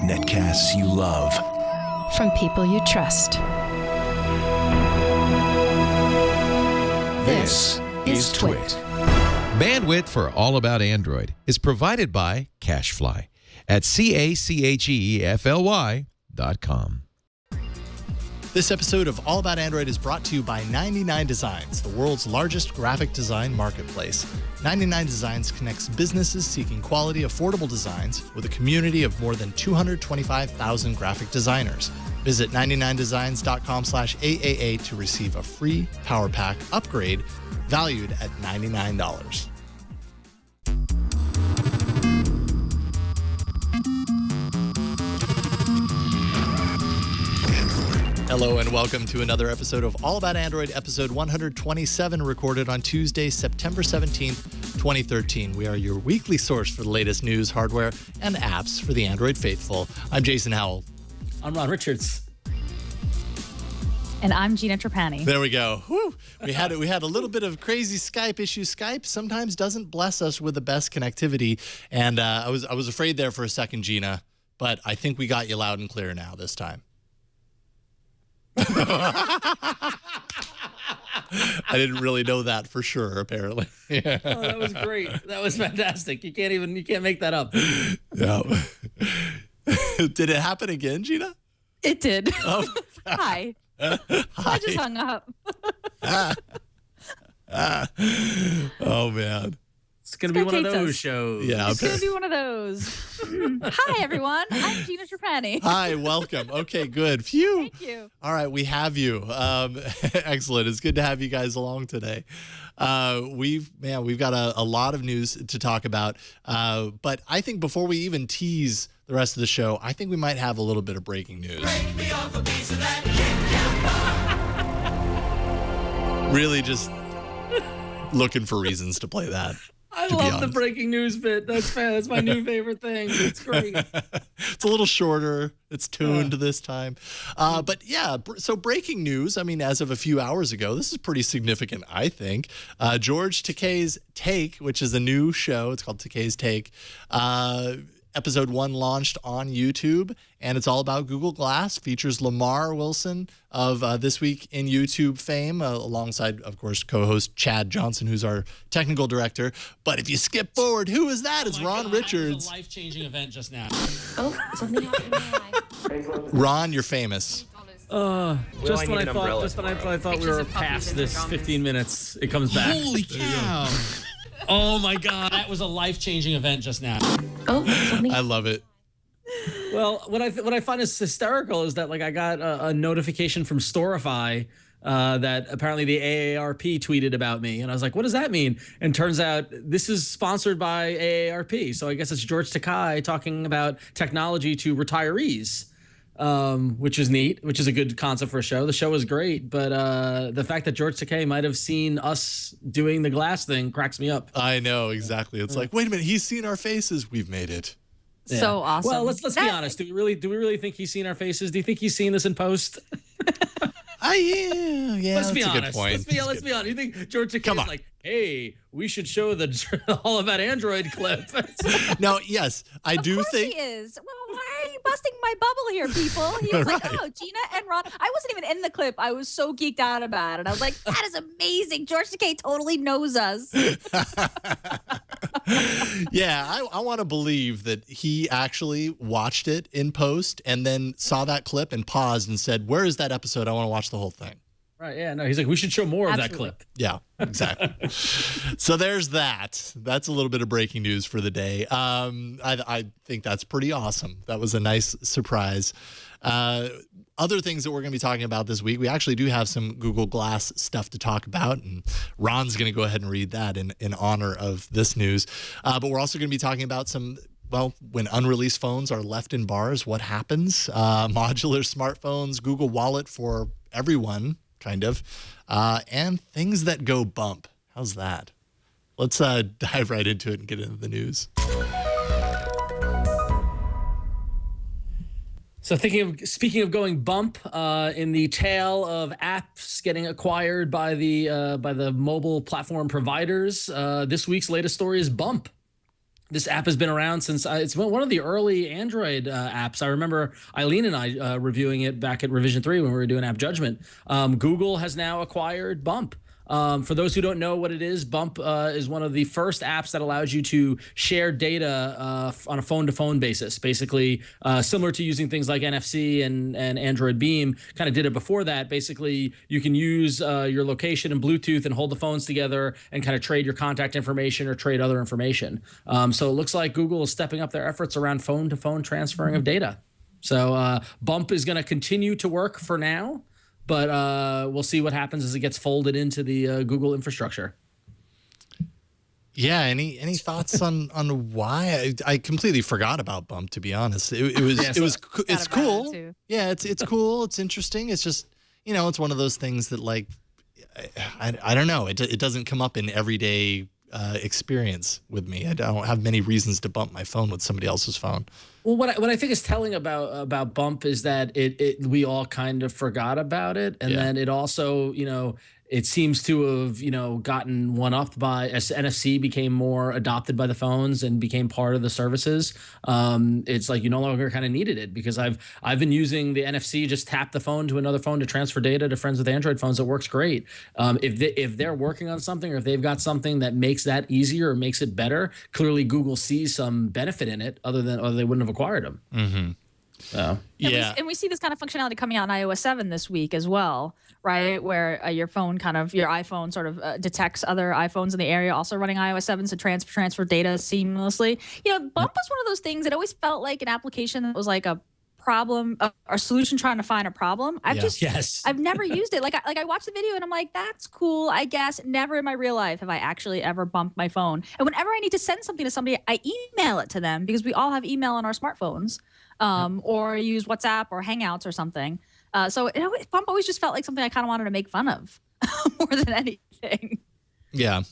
Netcasts you love. From people you trust. This is Twit. Bandwidth for All About Android is provided by CacheFly at CACHEFLY.com. This episode of All About Android is brought to you by 99 Designs, the world's largest graphic design marketplace. 99 Designs connects businesses seeking quality, affordable designs with a community of more than 225,000 graphic designers. Visit 99designs.com/AAA to receive a free Power Pack upgrade valued at $99. Hello and welcome to another episode of All About Android, episode 127, recorded on Tuesday, September 17th, 2013. We are your weekly source for the latest news, hardware, and apps for the Android faithful. I'm Jason Howell. I'm Ron Richards. And I'm Gina Trapani. There we go. Whew. We had a little bit of crazy Skype issues. Skype sometimes doesn't bless us with the best connectivity, and I was afraid there for a second, Gina, but I think we got you loud and clear now this time. I didn't really know that for sure, apparently. Yeah. Oh, that was great. That was fantastic. You can't make that up. Yeah. Did it happen again, Gina? It did. Oh, Hi. I just hung up. Oh, man. It's going to be one of those shows. Yeah. It's going to be one of those. Hi, everyone. I'm Gina Trapani. Hi, welcome. Okay, good. Phew. Thank you. All right, we have you. Excellent. It's good to have you guys along today. We've got a lot of news to talk about. But I think before we even tease the rest of the show, I think we might have a little bit of breaking news. Break me off a piece of that Kit Kat. Really just looking for reasons to play that. I love the breaking news bit. That's my new favorite thing. It's great. It's a little shorter. It's tuned this time. But yeah, so breaking news, I mean, as of a few hours ago, this is pretty significant, I think. George Takei's Take, which is a new show. It's called Takei's Take. Episode 1 launched on YouTube, and it's all about Google Glass. Features Lamar Wilson of This Week in YouTube fame, alongside, of course, co-host Chad Johnson, who's our technical director. But if you skip forward, who is that? It's Ron Richards. It was a life-changing event just now. Oh, something happened in my eye. Ron, you're famous. Just when I thought we were past this 15 minutes, it comes back. Holy cow. Oh my God, that was a life-changing event just now. Oh, something. I love it. Well, what I find is hysterical is that, like, I got a notification from Storify that apparently the AARP tweeted about me, and I was like, what does that mean? And turns out this is sponsored by AARP, so I guess it's George Takei talking about technology to retirees. Which is neat, which is a good concept for a show. The show is great, but the fact that George Takei might have seen us doing the glass thing cracks me up. I know, exactly. It's like, wait a minute, he's seen our faces. We've made it. Yeah. So awesome. Well, let's be honest. Do we really think he's seen our faces? Do you think he's seen this in post? Yeah. Let's be that's a honest. good point. Let's be honest. You think George Takei is like, hey, we should show the All About Android clip? No, yes, I do think. He is. Well, why are you busting my bubble here, people? He was like, oh, Gina and Ron. I wasn't even in the clip. I was so geeked out about it. I was like, that is amazing. George Takei totally knows us. Yeah, I want to believe that he actually watched it in post and then saw that clip and paused and said, where is that episode? I want to watch the whole thing. Right, yeah, no, he's like, we should show more of that clip. Yeah, exactly. So there's that. That's a little bit of breaking news for the day. I think that's pretty awesome. That was a nice surprise. Other things that we're going to be talking about this week, we actually do have some Google Glass stuff to talk about, and Ron's going to go ahead and read that in honor of this news. But we're also going to be talking about some, well, when unreleased phones are left in bars, what happens? Modular smartphones, Google Wallet for everyone, kind of, and things that go bump. How's that? Let's dive right into it and get into the news. So speaking of going bump, in the tale of apps getting acquired by the mobile platform providers, this week's latest story is Bump. This app has been around since it's one of the early Android apps. I remember Eileen and I reviewing it back at Revision 3 when we were doing App Judgment. Google has now acquired Bump. For those who don't know what it is, Bump is one of the first apps that allows you to share data on a phone-to-phone basis. Basically, similar to using things like NFC and Android Beam, kind of did it before that. Basically, you can use your location and Bluetooth and hold the phones together and kind of trade your contact information or trade other information. So it looks like Google is stepping up their efforts around phone-to-phone transferring of data. So Bump is going to continue to work for now. But we'll see what happens as it gets folded into the Google infrastructure. Yeah. Any thoughts on why? I completely forgot about Bump, to be honest. It's cool. Yeah, it's cool. It's interesting. It's just, it's one of those things that, like, I don't know. It doesn't come up in everyday experience with me. I don't have many reasons to bump my phone with somebody else's phone. Well, what I think is telling about Bump is that we all kind of forgot about it, and then it also, it seems to have, gotten one up by as NFC became more adopted by the phones and became part of the services. It's like you no longer kind of needed it, because I've been using the NFC, just tap the phone to another phone to transfer data to friends with Android phones. It works great. If they're working on something, or if they've got something that makes that easier or makes it better, clearly Google sees some benefit in it, or they wouldn't have acquired them. Mm-hmm. So and we see this kind of functionality coming out in iOS 7 this week as well, right? Where your iPhone sort of detects other iPhones in the area also running iOS 7 to transfer data seamlessly. Bump was one of those things. It always felt like an application that was like a problem, a solution trying to find a problem. I've never used it. Like I watched the video and I'm like, that's cool, I guess. Never in my real life have I actually ever bumped my phone. And whenever I need to send something to somebody, I email it to them, because we all have email on our smartphones, or use WhatsApp or Hangouts or something. So Bump always just felt like something I kind of wanted to make fun of more than anything. Yeah,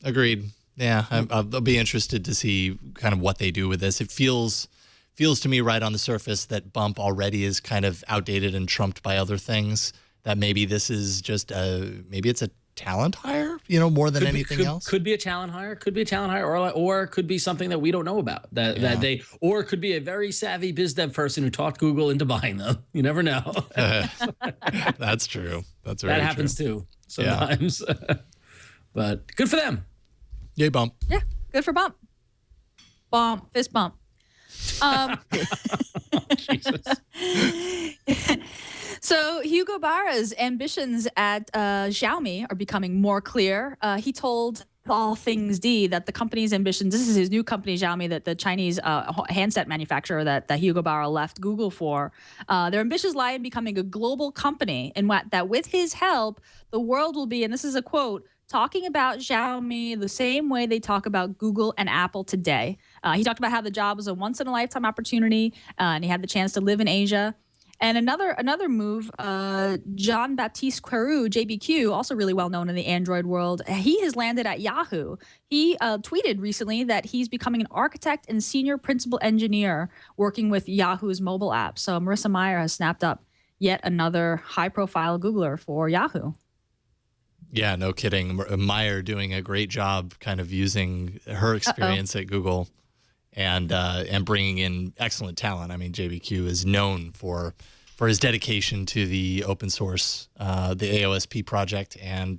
agreed. Yeah, I'll be interested to see kind of what they do with this. It feels to me right on the surface that Bump already is kind of outdated and trumped by other things, that maybe this is just maybe it's a talent hire, more than anything else. Could be a talent hire, or it could be something that we don't know about, or it could be a very savvy biz dev person who talked Google into buying them. You never know. That's true. That's very That happens too sometimes. Yeah. But good for them. Yay, Bump. Yeah, good for Bump. Bump, fist bump. Jesus. So Hugo Barra's ambitions at Xiaomi are becoming more clear. He told All Things D that the company's ambitions, this is his new company, Xiaomi, that the Chinese handset manufacturer that Hugo Barra left Google for. Their ambitions lie in becoming a global company, and that with his help, the world will be, and this is a quote, talking about Xiaomi the same way they talk about Google and Apple today. He talked about how the job was a once-in-a-lifetime opportunity, and he had the chance to live in Asia. And another move, Jean-Baptiste Queroux, JBQ, also really well known in the Android world, he has landed at Yahoo. He tweeted recently that he's becoming an architect and senior principal engineer working with Yahoo's mobile app. So Marissa Mayer has snapped up yet another high-profile Googler for Yahoo. Yeah, no kidding. Meyer doing a great job kind of using her experience at Google and bringing in excellent talent. I mean, JBQ is known for his dedication to the open source, the AOSP project, and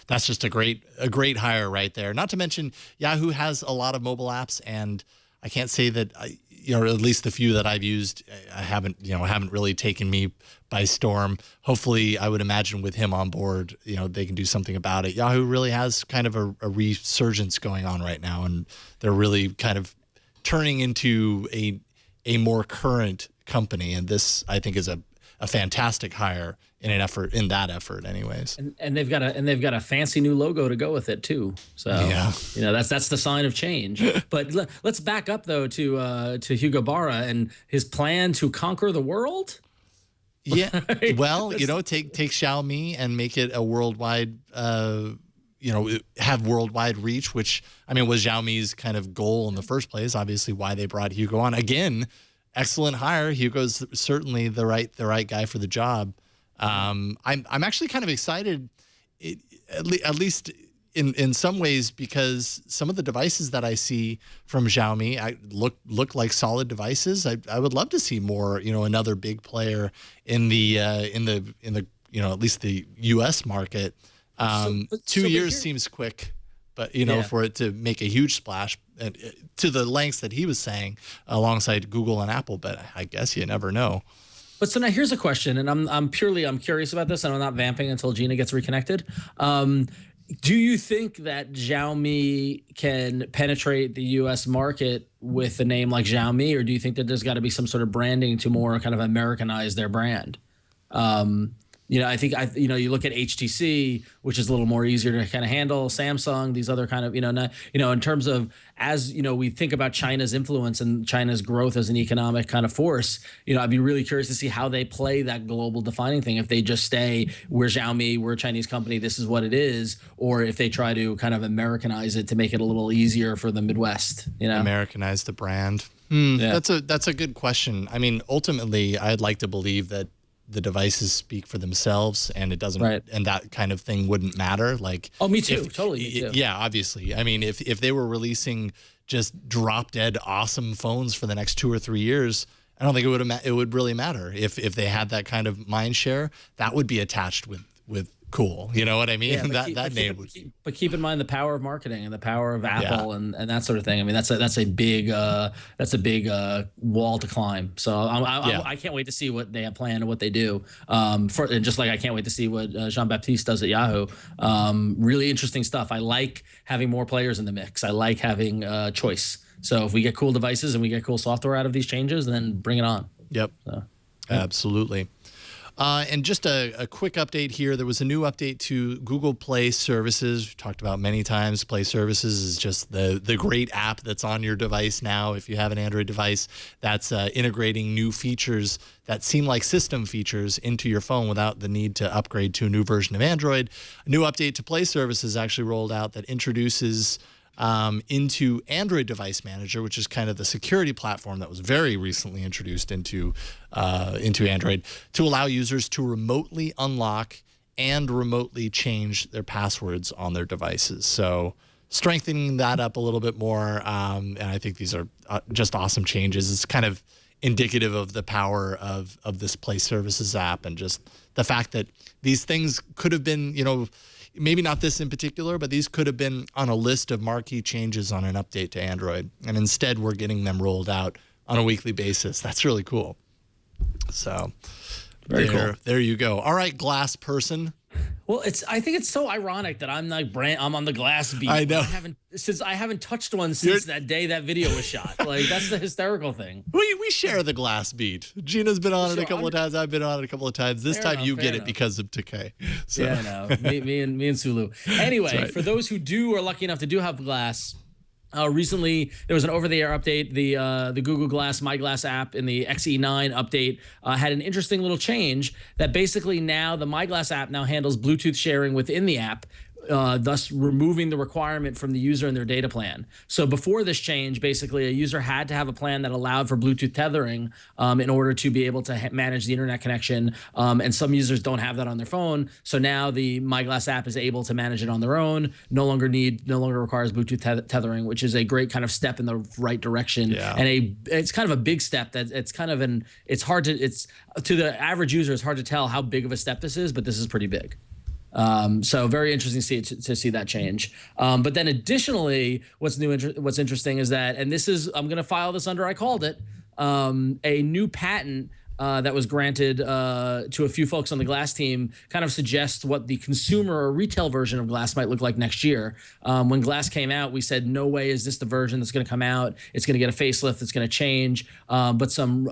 that's just a great hire right there. Not to mention, Yahoo has a lot of mobile apps, and I can't say that at least the few that I've used, haven't really taken me by storm. Hopefully, I would imagine with him on board, they can do something about it. Yahoo really has kind of a resurgence going on right now, and they're really kind of turning into a more current company. And this, I think, is a fantastic hire in that effort anyways. And they've got a fancy new logo to go with it too. So that's the sign of change. But let's back up though to Hugo Barra and his plan to conquer the world. Yeah. Well, take Xiaomi and make it a worldwide have worldwide reach, which was Xiaomi's kind of goal in the first place. Obviously why they brought Hugo on. Again, excellent hire. Hugo's certainly the right guy for the job. I'm actually kind of excited, at least in some ways, because some of the devices that I see from Xiaomi look like solid devices. I would love to see more, another big player in the at least the U.S. market. 2 years seems quick, but for it to make a huge splash to the lengths that he was saying alongside Google and Apple, but I guess you never know. But so now here's a question, and I'm curious about this, and I'm not vamping until Gina gets reconnected. Do you think that Xiaomi can penetrate the U.S. market with a name like Xiaomi, or do you think that there's got to be some sort of branding to more kind of Americanize their brand? I think you look at HTC, which is a little more easier to kind of handle. Samsung, these other kind of in terms of we think about China's influence and China's growth as an economic kind of force. I'd be really curious to see how they play that global defining thing. If they just stay, we're Xiaomi, we're a Chinese company, this is what it is, or if they try to kind of Americanize it to make it a little easier for the Midwest. Americanize the brand. Yeah. That's a good question. I mean, ultimately, I'd like to believe that the devices speak for themselves, and it doesn't, and that kind of thing wouldn't matter. Like, me too, totally. Me too. Yeah, obviously. I mean, if they were releasing just drop dead awesome phones for the next 2 or 3 years, I don't think it would really matter. If they had that kind of mind share, that would be attached with cool. You know what I mean? Yeah, name would. But keep in mind the power of marketing and the power of Apple and that sort of thing. I mean, that's a big wall to climb. So I can't wait to see what they have planned and what they do. And just like I can't wait to see what Jean-Baptiste does at Yahoo. Really interesting stuff. I like having more players in the mix. I like having choice. So if we get cool devices and we get cool software out of these changes, then bring it on. Yep. So, absolutely. And just a quick update here. There was a new update to Google Play Services. We've talked about many times. Play Services is just the great app that's on your device now. If you have an Android device, that's integrating new features that seem like system features into your phone without the need to upgrade to a new version of Android. A new update to Play Services actually rolled out that introduces into Android Device Manager, which is kind of the security platform that was very recently introduced into Android, to allow users to remotely unlock and remotely change their passwords on their devices. So strengthening that up a little bit more, and I think these are just awesome changes. It's kind of indicative of the power of this Play Services app, and just the fact that these things could have been, maybe not this in particular, but these could have been on a list of marquee changes on an update to Android. And instead, we're getting them rolled out on a weekly basis. That's really cool. So very cool. There you go. All right, glass person. Well, I think it's so ironic that I'm on the glass beat. I know. I haven't touched one since that day that video was shot. Like, that's the hysterical thing. We share the glass beat. Gina's been on it a couple of times. I've been on it a couple of times. This time you get it because of Takei. So. Yeah, I know. me and Sulu. Anyway, for those who are lucky enough to do have glass, recently there was an over-the-air update. The Google Glass My Glass app in the XE9 update had an interesting little change that basically now the My Glass app now handles Bluetooth sharing within the app, thus removing the requirement from the user and their data plan. So before this change, basically a user had to have a plan that allowed for Bluetooth tethering in order to be able to manage the internet connection. And some users don't have that on their phone. So now the My Glass app is able to manage it on their own. No longer requires Bluetooth tethering, which is a great kind of step in the right direction. Yeah. And it's kind of a big step. To the average user, it's hard to tell how big of a step this is, but this is pretty big. So very interesting to see that change. But then additionally, what's interesting is that, and this is, I'm going to file this under, I called it, a new patent that was granted to a few folks on the Glass team kind of suggests what the consumer or retail version of Glass might look like next year. When Glass came out, we said, no way is this the version that's going to come out. It's going to get a facelift. It's going to change. But some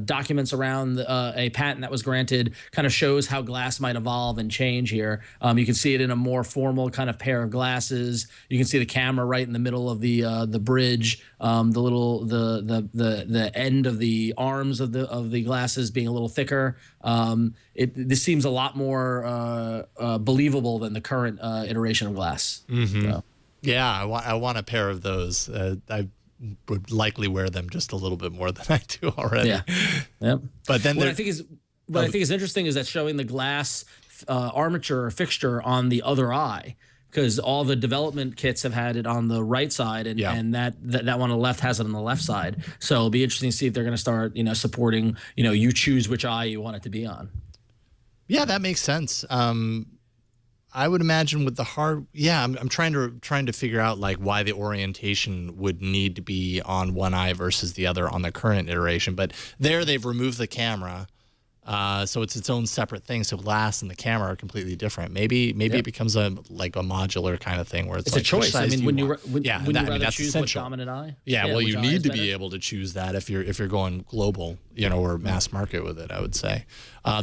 documents around a patent that was granted kind of shows how Glass might evolve and change here. You can see it in a more formal kind of pair of glasses. You can see the camera right in the middle of the bridge, the end of the arms of the glasses being a little thicker. This seems a lot more believable than the current iteration of Glass. Mm-hmm. So. Yeah, I want a pair of those. I would likely wear them just a little bit more than I do already. Yeah. Yep. But then what I think is interesting is that showing the glass armature or fixture on the other eye because all the development kits have had it on the right side, and that one on the left has it on the left side. So it'll be interesting to see if they're going to start, supporting, you choose which eye you want it to be on. Yeah, that makes sense. I would imagine with the hard, I'm trying to figure out like why the orientation would need to be on one eye versus the other on the current iteration. But there they've removed the camera, so it's its own separate thing. So glass and the camera are completely different. Maybe it becomes a modular kind of thing where it's like a choice. I mean, when you rather that's choose essential. what dominant eye. Yeah, well, you need to be better? able to choose that if you're going global, or mass market with it, I would say.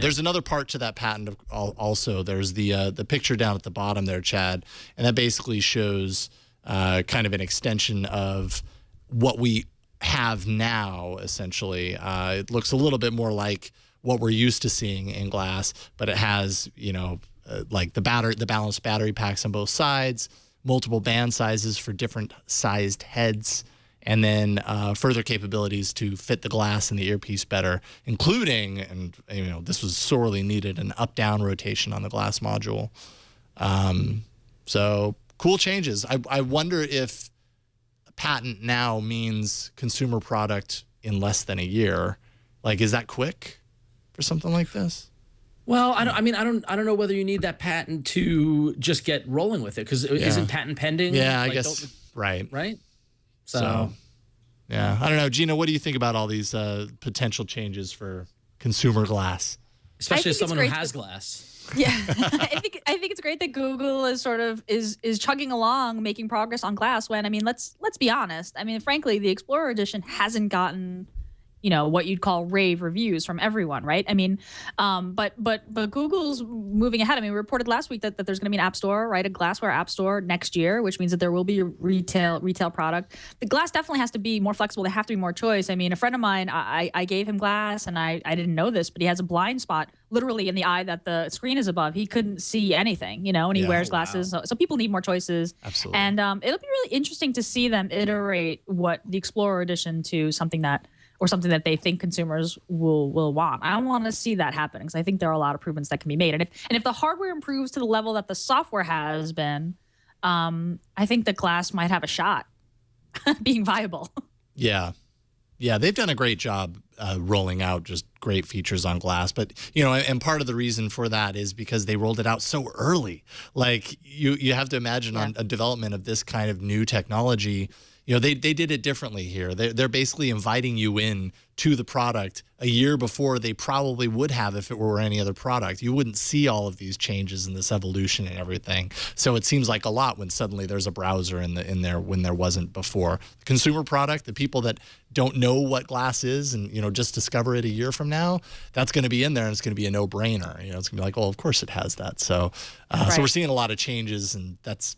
There's another part to that patent also. There's the picture down at the bottom there, Chad, and that basically shows kind of an extension of what we have now, essentially. It looks a little bit more like what we're used to seeing in glass, but it has, like the balanced battery packs on both sides, multiple band sizes for different sized heads, and then further capabilities to fit the glass and the earpiece better, including, and this was sorely needed, an up-down rotation on the glass module. So cool changes. I wonder if patent now means consumer product in less than a year. Like, is that quick for something like this? Well, I don't know whether you need that patent to just get rolling with it, because isn't patent pending? Yeah, I guess right. So, yeah, I don't know, Gina. What do you think about all these potential changes for consumer glass? Especially as someone who has glass. Yeah, I think it's great that Google is is chugging along, making progress on glass. When let's be honest. Frankly, the Explorer Edition hasn't gotten what you'd call rave reviews from everyone, right? But Google's moving ahead. We reported last week that there's going to be an app store, right? A glassware app store next year, which means that there will be a retail product. The glass definitely has to be more flexible. There have to be more choice. A friend of mine, I gave him glass, and I didn't know this, but he has a blind spot literally in the eye that the screen is above. He couldn't see anything, and he wears glasses. So people need more choices. Absolutely. And it'll be really interesting to see them iterate what the Explorer Edition to something that they think consumers will want. I want to see that happen, because I think there are a lot of improvements that can be made. And if the hardware improves to the level that the software has been, I think the glass might have a shot being viable. Yeah, they've done a great job rolling out just great features on glass. But and part of the reason for that is because they rolled it out so early. Like you have to imagine on a development of this kind of new technology. They did it differently here. They're basically inviting you in to the product a year before they probably would have if it were any other product. You wouldn't see all of these changes and this evolution and everything. So it seems like a lot when suddenly there's a browser in there when there wasn't before. The consumer product, the people that don't know what glass is and just discover it a year from now, that's going to be in there, and it's going to be a no-brainer. It's going to be like, well, of course it has that. So so we're seeing a lot of changes, and that's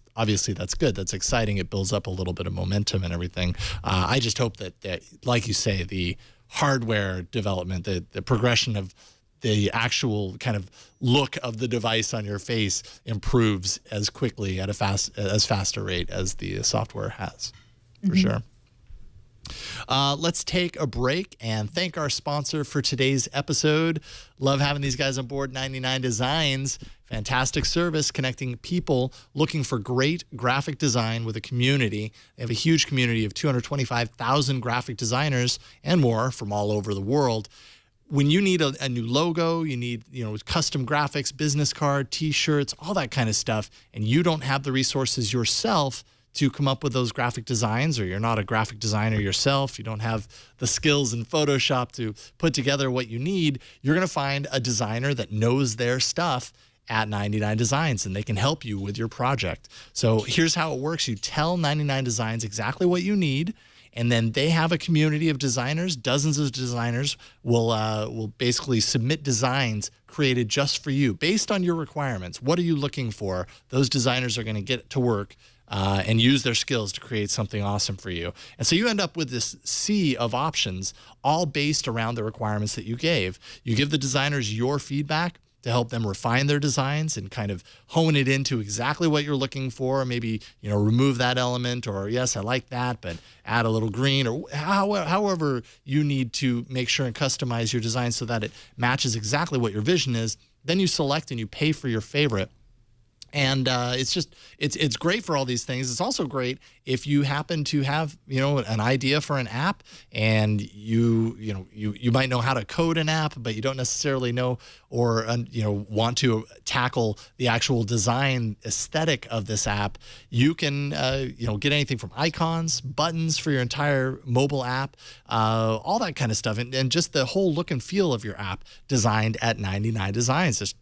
good. That's exciting. It builds up a little bit of momentum and everything. I just hope that like you say, the hardware development, the progression of the actual kind of look of the device on your face improves as quickly at as fast a rate as the software has, for sure. Let's take a break and thank our sponsor for today's episode. Love having these guys on board, 99 Designs. Fantastic service connecting people looking for great graphic design with a community. They have a huge community of 225,000 graphic designers and more from all over the world. When you need a new logo, you need custom graphics, business card, T-shirts, all that kind of stuff, and you don't have the resources yourself to come up with those graphic designs, or you're not a graphic designer yourself, you don't have the skills in Photoshop to put together what you need, you're going to find a designer that knows their stuff at 99 Designs, and they can help you with your project. So here's how it works. You tell 99 Designs exactly what you need, and then they have a community of designers. Dozens of designers will basically submit designs created just for you based on your requirements. What are you looking for? Those designers are going to get to work and use their skills to create something awesome for you. And so you end up with this sea of options, all based around the requirements that you gave. You give the designers your feedback to help them refine their designs and kind of hone it into exactly what you're looking for. Maybe, remove that element, or yes, I like that, but add a little green, or however you need to make sure and customize your design so that it matches exactly what your vision is. Then you select and you pay for your favorite. And it's great for all these things. It's also great if you happen to have an idea for an app, and you might know how to code an app, but you don't necessarily know or want to tackle the actual design aesthetic of this app. You can get anything from icons, buttons for your entire mobile app, all that kind of stuff, and just the whole look and feel of your app designed at 99 Designs. Just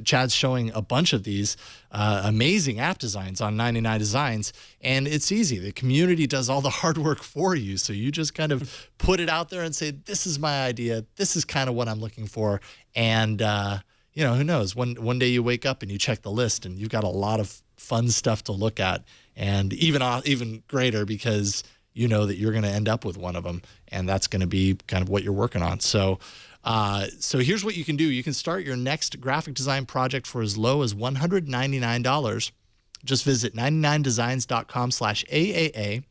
Chad's showing a bunch of these amazing app designs on 99 Designs, and it's easy. The community does all the hard work for you, so you just kind of put it out there and say, this is my idea, this is kind of what I'm looking for, and who knows, one day you wake up and you check the list and you've got a lot of fun stuff to look at, and even greater because you know that you're going to end up with one of them, and that's going to be kind of what you're working on. So here's what you can do. You can start your next graphic design project for as low as $199. Just visit 99designs.com/AAA,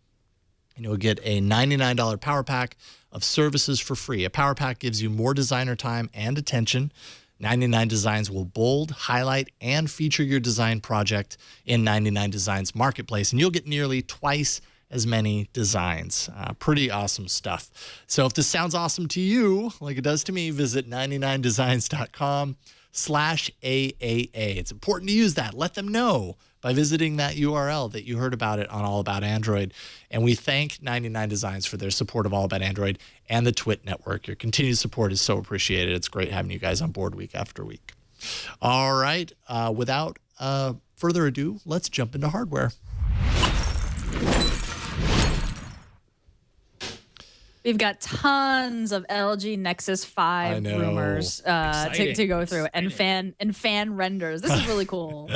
and you'll get a $99 power pack of services for free. A power pack gives you more designer time and attention. 99 Designs will bold, highlight, and feature your design project in 99 Designs Marketplace, and you'll get nearly twice as many designs. Pretty awesome stuff. So if this sounds awesome to you, like it does to me, visit 99designs.com/AAA. It's important to use that. Let them know by visiting that URL that you heard about it on All About Android. And we thank 99 Designs for their support of All About Android and the Twit Network. Your continued support is so appreciated. It's great having you guys on board week after week. All right. Without further ado, let's jump into hardware. We've got tons of LG Nexus 5 rumors to go through, and fan renders. This is really cool.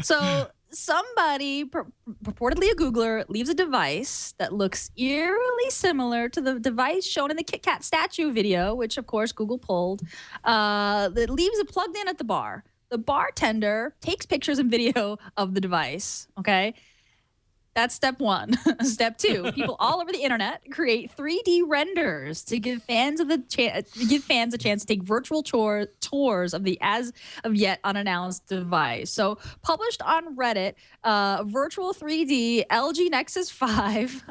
So somebody, purportedly a Googler, leaves a device that looks eerily similar to the device shown in the Kit Kat statue video, which of course Google pulled. That leaves it plugged in at the bar. The bartender takes pictures and video of the device. Okay. That's step one. Step two, people all over the internet create 3D renders to give fans a chance to take virtual tours of the as of yet unannounced device. So published on Reddit, virtual 3D LG Nexus 5,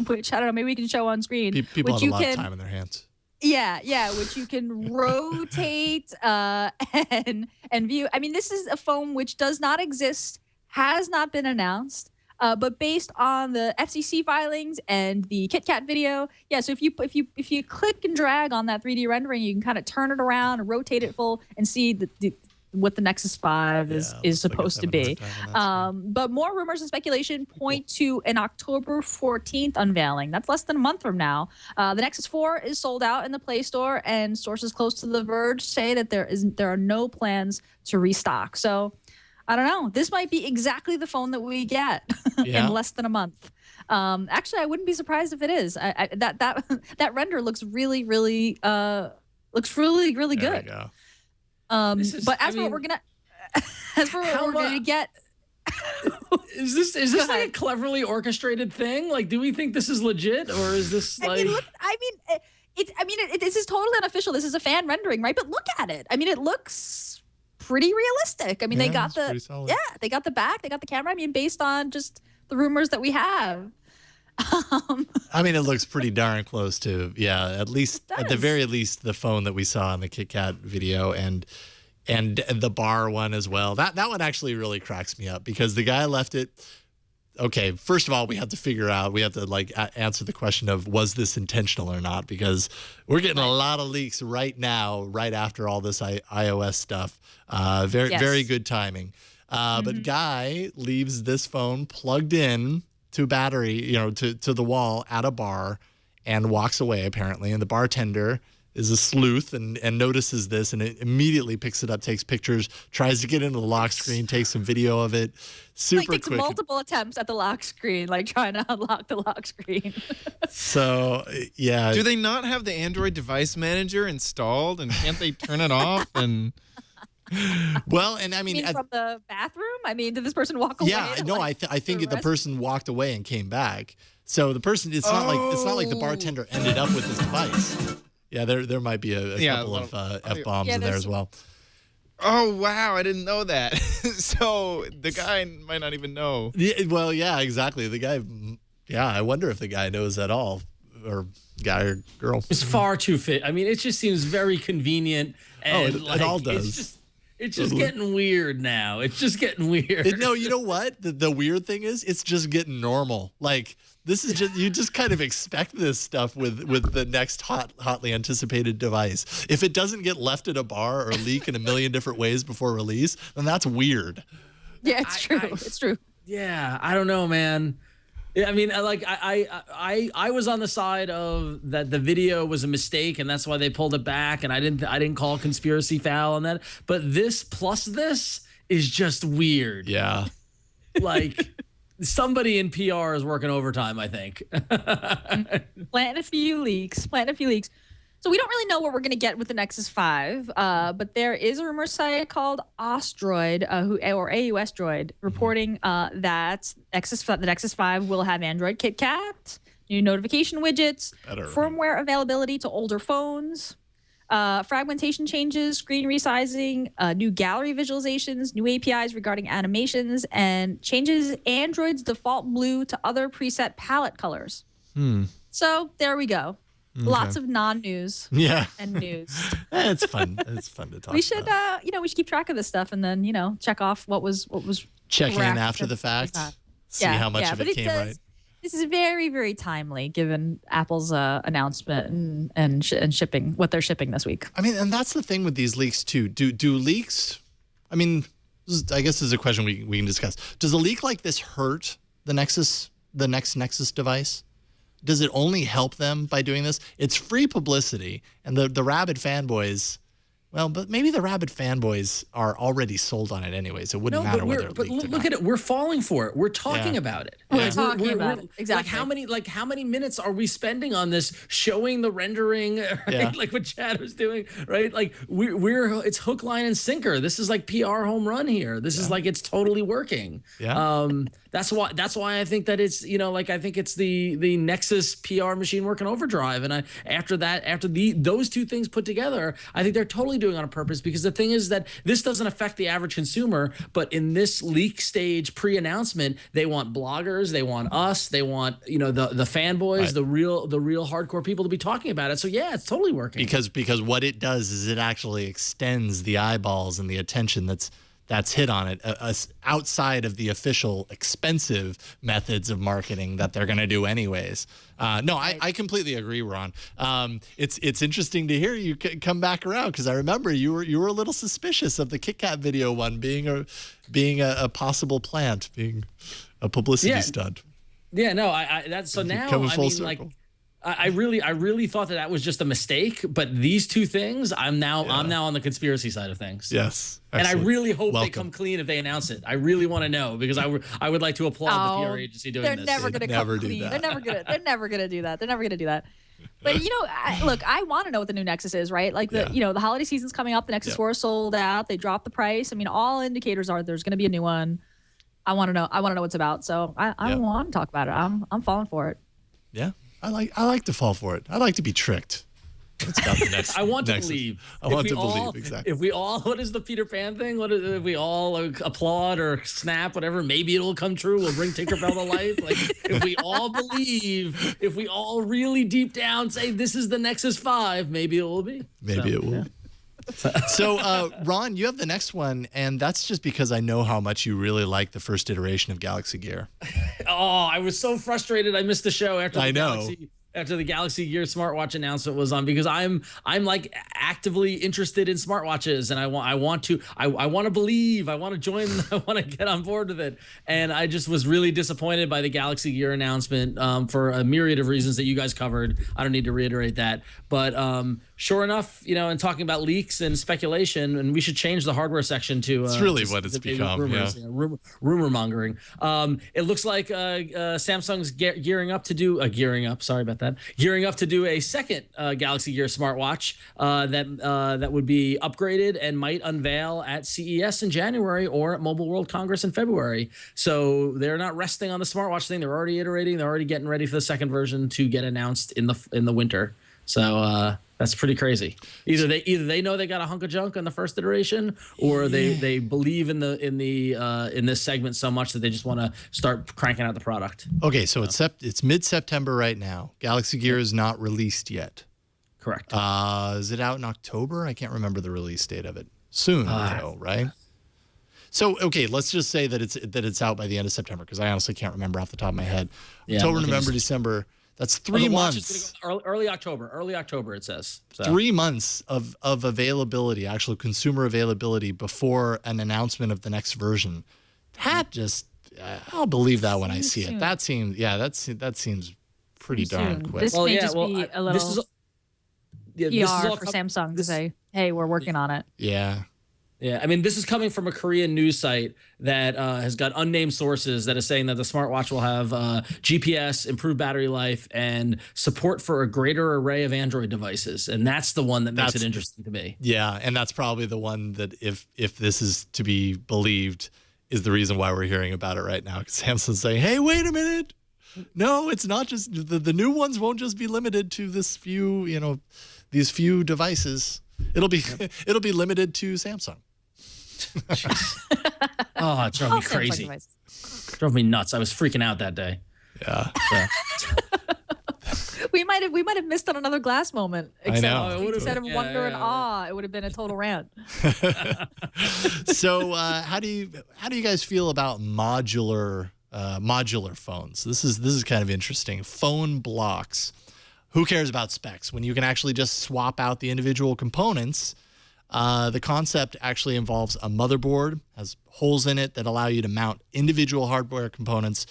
which I don't know, maybe we can show on screen. People which have a lot of time in their hands. Yeah, which you can rotate and view. I mean, this is a phone which does not exist, has not been announced. But based on the FCC filings and the Kit Kat video, so if you click and drag on that 3D rendering, you can kind of turn it around and rotate it full and see what the Nexus 5 is supposed to be. But more rumors and speculation point to an October 14th unveiling. That's less than a month from now. The Nexus 4 is sold out in the Play Store, and sources close to The Verge say that there are no plans to restock. So I don't know. This might be exactly the phone that we get in less than a month. Actually, I wouldn't be surprised if it is. That render looks really good. There we go. But as for what we're gonna get, is this like a cleverly orchestrated thing? Like, do we think this is legit, or is this like? This is totally unofficial. This is a fan rendering, right? But look at it. I mean, it looks pretty realistic. I mean, they got the back, they got the camera. I mean, based on just the rumors that we have. I mean, it looks pretty darn close to, at the very least, the phone that we saw in the Kit Kat video and the bar one as well. That one actually really cracks me up because the guy left it. Okay, first of all, we have to answer the question of, was this intentional or not? Because we're getting a lot of leaks right now, right after all this iOS stuff. Very good timing. But guy leaves this phone plugged in to battery, to the wall at a bar and walks away apparently. And the bartender is a sleuth and notices this and it immediately picks it up, takes pictures, tries to get into the lock screen, takes some video of it. Super takes quick. Multiple attempts at the lock screen, like trying to unlock the lock screen. So, yeah. Do they not have the Android device manager installed and can't they turn it off? And well, and I mean from the bathroom? I mean, did this person walk away? Yeah, no, I think the person walked away and came back. So the person, it's not like the bartender ended up with this device. Yeah, there might be a couple of F-bombs in there as well. Oh, wow. I didn't know that. So the guy might not even know. Yeah, well, yeah, exactly. The guy, yeah, I wonder if the guy knows at all, or guy or girl. It's far too fit. I mean, it just seems very convenient. And it all does. It's just getting weird now. It's just getting weird. No, you know what? The weird thing is, it's just getting normal. Like, this is just, you just kind of expect this stuff with the next hotly anticipated device. If it doesn't get left at a bar or leak in a million different ways before release, then that's weird. Yeah, it's true. It's true. Yeah, I don't know, man. I mean, I was on the side of that the video was a mistake and that's why they pulled it back, and I didn't call conspiracy foul on that. But this plus this is just weird. Yeah. Like somebody in PR is working overtime, I think. Planting a few leaks. So we don't really know what we're going to get with the Nexus 5, but there is a rumor site called Ostroid, or AUS Droid, reporting that the Nexus 5 will have Android KitKat, new notification widgets, firmware availability to older phones, fragmentation changes, screen resizing, new gallery visualizations, new APIs regarding animations, and changes Android's default blue to other preset palette colors. So there we go. Okay. Lots of non-news. Yeah. And news. It's fun. It's fun to talk. We should, we should keep track of this stuff and then, check off what was. Check in after the fact. See how much of it came right. This is very, very timely given Apple's announcement and shipping, what they're shipping this week. I mean, and that's the thing with these leaks too. Do leaks? I mean, I guess this is a question we can discuss. Does a leak like this hurt the next Nexus device? Does it only help them by doing this? It's free publicity, and the rabid fanboys. Well, but maybe the rabid fanboys are already sold on it anyways. It wouldn't matter whether it leaked or not. Look at it. We're falling for it. We're talking about it. We're talking about it. Exactly. Like how many minutes are we spending on this, showing the rendering, right? Yeah. Like what Chad was doing, right? Like it's hook, line, and sinker. This is like PR home run here. This is like it's totally working. Yeah. That's why I think that it's I think it's the Nexus PR machine working overdrive, and after those two things put together, I think they're totally doing it on purpose, because the thing is that this doesn't affect the average consumer, but in this leak stage pre-announcement, they want bloggers, they want us, they want the fanboys, right, the real hardcore people to be talking about it. So yeah, it's totally working. Because what it does is it actually extends the eyeballs and the attention that's hit on it outside of the official expensive methods of marketing that they're going to do anyways. I completely agree, Ron. It's interesting to hear you come back around, because I remember you were a little suspicious of the KitKat video one being a possible plant, being a publicity stunt. Yeah, no, that's so now. Coming full I mean, circle. like, I really thought that was just a mistake, but these two things, I'm now on the conspiracy side of things. Yes, excellent. And I really hope Welcome. they come clean if they announce it. I really want to know, because I would like to applaud the PR agency doing this. They're never going to come clean. They're never going to do that. They're never going to do that. But look, I want to know what the new Nexus is, right? Like the holiday season's coming up. The Nexus 4 is sold out. They dropped the price. I mean, all indicators are there's going to be a new one. I want to know. I want to know what it's about. So I want to talk about it. I'm falling for it. Yeah. I like to fall for it. I like to be tricked. It's about the next. I want to Nexus. Believe. I want to believe, exactly. If we all, what is the Peter Pan thing? If we all applaud or snap, whatever, maybe it'll come true. We'll bring Tinkerbell to life. Like, if we all believe, if we all really deep down say this is the Nexus 5, maybe it will be. Maybe it will. Yeah. So, Ron, you have the next one, and that's just because I know how much you really like the first iteration of Galaxy Gear. Oh, I was so frustrated I missed the show after the Galaxy Gear smartwatch announcement was on, because I'm like actively interested in smartwatches, and I want to believe, I want to join, I want to get on board with it. And I just was really disappointed by the Galaxy Gear announcement for a myriad of reasons that you guys covered. I don't need to reiterate that, but sure enough, in talking about leaks and speculation, and we should change the hardware section to it's really what it's become. Rumors, rumor mongering. It looks like Samsung's gearing up to do a second Galaxy Gear smartwatch that would be upgraded and might unveil at CES in January or at Mobile World Congress in February. So they're not resting on the smartwatch thing. They're already iterating. They're already getting ready for the second version to get announced in the winter. So That's pretty crazy. Either they know they got a hunk of junk on the first iteration, or they believe in this segment so much that they just want to start cranking out the product. Okay, so it's mid-September right now. Galaxy Gear is not released yet. Correct. Is it out in October? I can't remember the release date of it. Soon, though, right? So, okay, let's just say that it's out by the end of September, because I honestly can't remember off the top of my head. Yeah, October, November, December. That's 3 months. Early October, it says. So. 3 months of availability, actual consumer availability, before an announcement of the next version. That just, I'll believe that when I see it. That seems pretty darn quick. This may just be a little PR for Samsung to say, hey, we're working on it. Yeah. Yeah, I mean, this is coming from a Korean news site that has got unnamed sources that is saying that the smartwatch will have GPS, improved battery life, and support for a greater array of Android devices. And that's the one that makes it interesting to me. Yeah, and that's probably the one that, if this is to be believed, is the reason why we're hearing about it right now. Because Samsung's saying, hey, wait a minute. No, it's not just, the new ones won't just be limited to these few devices. It'll be limited to Samsung. Oh, it drove me crazy. Drove me nuts. I was freaking out that day. Yeah. We might have missed on another glass moment. I know. Instead of wonder and awe, it would have been a total rant. So, how do you guys feel about modular phones? This is kind of interesting. Phone blocks. Who cares about specs when you can actually just swap out the individual components? The concept actually involves a motherboard, has holes in it that allow you to mount individual hardware components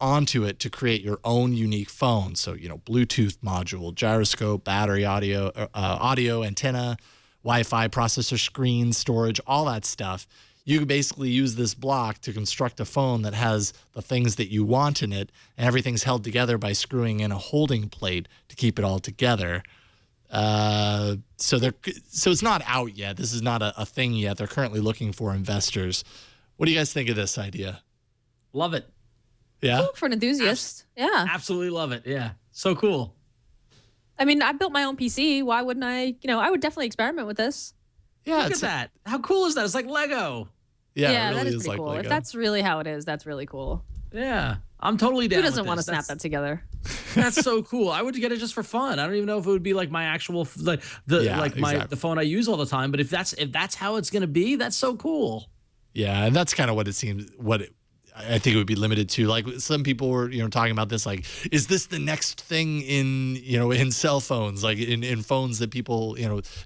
onto it to create your own unique phone. So, Bluetooth module, gyroscope, battery, audio, antenna, Wi-Fi, processor, screen, storage, all that stuff. You can basically use this block to construct a phone that has the things that you want in it, and everything's held together by screwing in a holding plate to keep it all together. So it's not out yet. This is not a thing yet. They're currently looking for investors. What do you guys think of this idea? Love it. Yeah? Cool for an enthusiast. Yeah. Absolutely love it. Yeah. So cool. I mean, I built my own PC. Why wouldn't I? I would definitely experiment with this. Yeah. Look at that. How cool is that? It's like Lego. Yeah, it that really is pretty like cool. Lego. If that's really how it is, that's really cool. Yeah. I'm totally down. Who doesn't want to with this. snap that together? That's so cool. I would get it just for fun. I don't even know if it would be like my actual the phone I use all the time. But if that's how it's gonna be, that's so cool. Yeah, and that's kind of what it seems. I think it would be limited to. Like, some people were talking about this. Like, is this the next thing in cell phones? Like in phones that people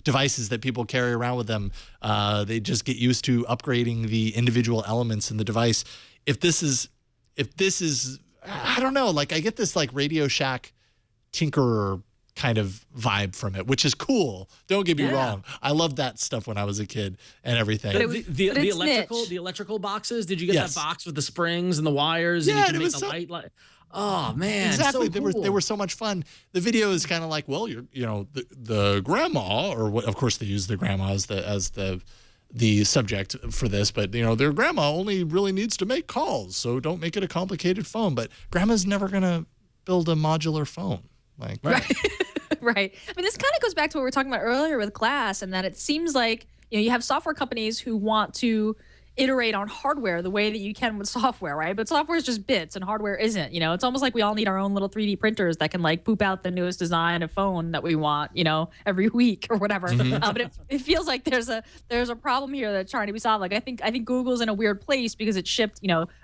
devices that people carry around with them. They just get used to upgrading the individual elements in the device. If this is, I don't know. Like, I get this like Radio Shack tinkerer kind of vibe from it, which is cool. Don't get me wrong. I loved that stuff when I was a kid and everything. The electrical boxes. Did you get that box with the springs and the wires? Yeah, and you can make the light. Oh man, exactly. So cool. They were so much fun. The video is kind of like, well, the grandma, or what? Of course, they use the grandma as the subject for this, but their grandma only really needs to make calls, so don't make it a complicated phone. But grandma's never gonna build a modular phone, like right. Right. I mean, this kind of goes back to what we were talking about earlier with glass, and that it seems like you have software companies who want to iterate on hardware the way that you can with software, right? But software is just bits and hardware isn't. It's almost like we all need our own little 3D printers that can like poop out the newest design of phone that we want, every week or whatever. But it feels like there's a problem here that's trying to be solved. Like I think Google's in a weird place because it shipped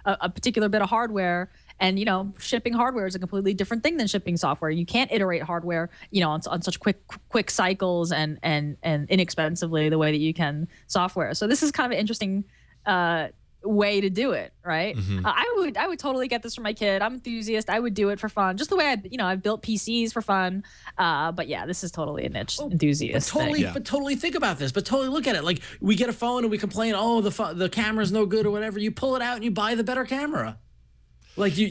a particular bit of hardware. And shipping hardware is a completely different thing than shipping software. You can't iterate hardware, on such quick cycles and inexpensively the way that you can software. So this is kind of an interesting way to do it, right? I would totally get this for my kid. I'm an enthusiast. I would do it for fun, just the way I've built PCs for fun. But yeah, this is totally a niche enthusiast. But totally think about this. But totally look at it. Like we get a phone and we complain, the camera's no good or whatever. You pull it out and you buy the better camera. Like we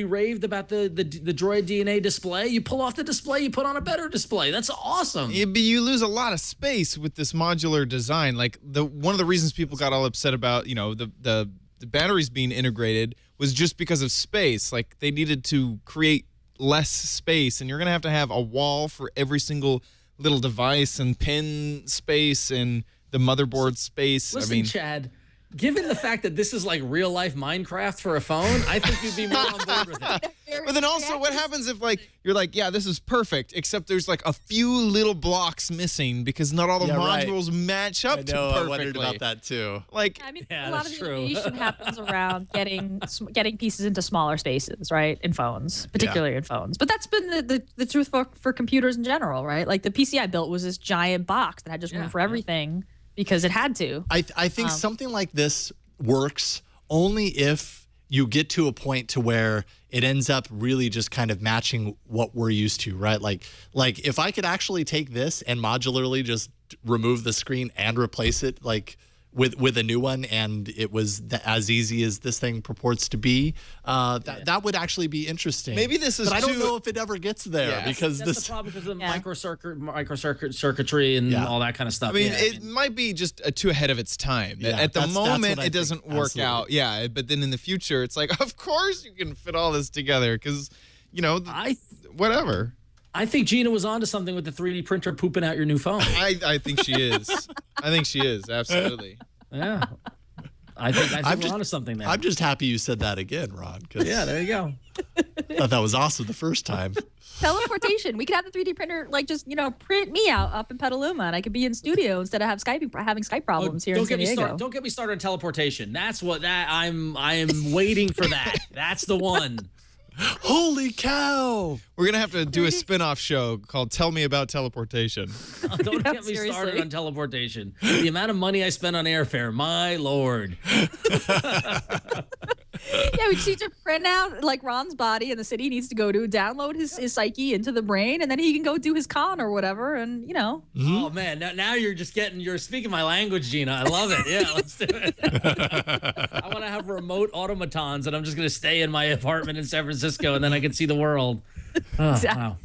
raved about the Droid DNA display. You pull off the display, you put on a better display. That's awesome. Yeah, but you lose a lot of space with this modular design. Like one of the reasons people got all upset about the batteries being integrated was just because of space. Like they needed to create less space, and you're going to have a wall for every single little device and pin space and the motherboard space. Listen, Chad, given the fact that this is like real life Minecraft for a phone, I think you'd be more on board with it. But then also, what happens if you're like, yeah, this is perfect, except there's like a few little blocks missing because not all the modules match up I know, perfectly. I wondered about that too. Like, I mean, Yeah, a lot that's of the true. innovation happens around getting pieces into smaller spaces, right? In phones, particularly in phones. But that's been the truth for computers in general, right? Like the PC I built was this giant box that had just room for everything because it had to. I think something like this works only if you get to a point to where it ends up really just kind of matching what we're used to, right? Like if I could actually take this and modularly just remove the screen and replace it like with a new one, and it was as easy as this thing purports to be, that would actually be interesting. Maybe this is but I don't know if it ever gets there because That's this the problem because of the circuitry and all that kind of stuff. I mean, it might be just too ahead of its time. Yeah, At the that's moment, what I it doesn't think. work Absolutely. out. Yeah, but then in the future, it's like, of course you can fit all this together because, whatever. I think Gina was onto something with the 3D printer pooping out your new phone. I think she is. I think she is, absolutely. Yeah. I think we're onto something there. I'm just happy you said that again, Ron. Yeah, there you go. I thought that was awesome the first time. Teleportation. We could have the 3D printer just print me out up in Petaluma, and I could be in studio instead of having Skype problems here in San Diego. Don't get me started on teleportation. That's what I'm waiting for that. That's the one. Holy cow! We're going to have to do a spin-off show called Tell Me About Teleportation. Don't get me started on teleportation. The amount of money I spend on airfare, my lord. Yeah, we just need to print out like Ron's body in the city he needs to go to, download his psyche into the brain, and then he can go do his con or whatever, and Oh man, now you're speaking my language, Gina. I love it. Yeah, let's do it. I want to have remote automatons, and I'm just gonna stay in my apartment in San Francisco, and then I can see the world. Oh, wow.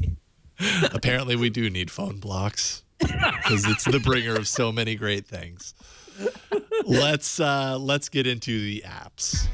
Apparently, we do need phone blocks because it's the bringer of so many great things. Let's get into the apps.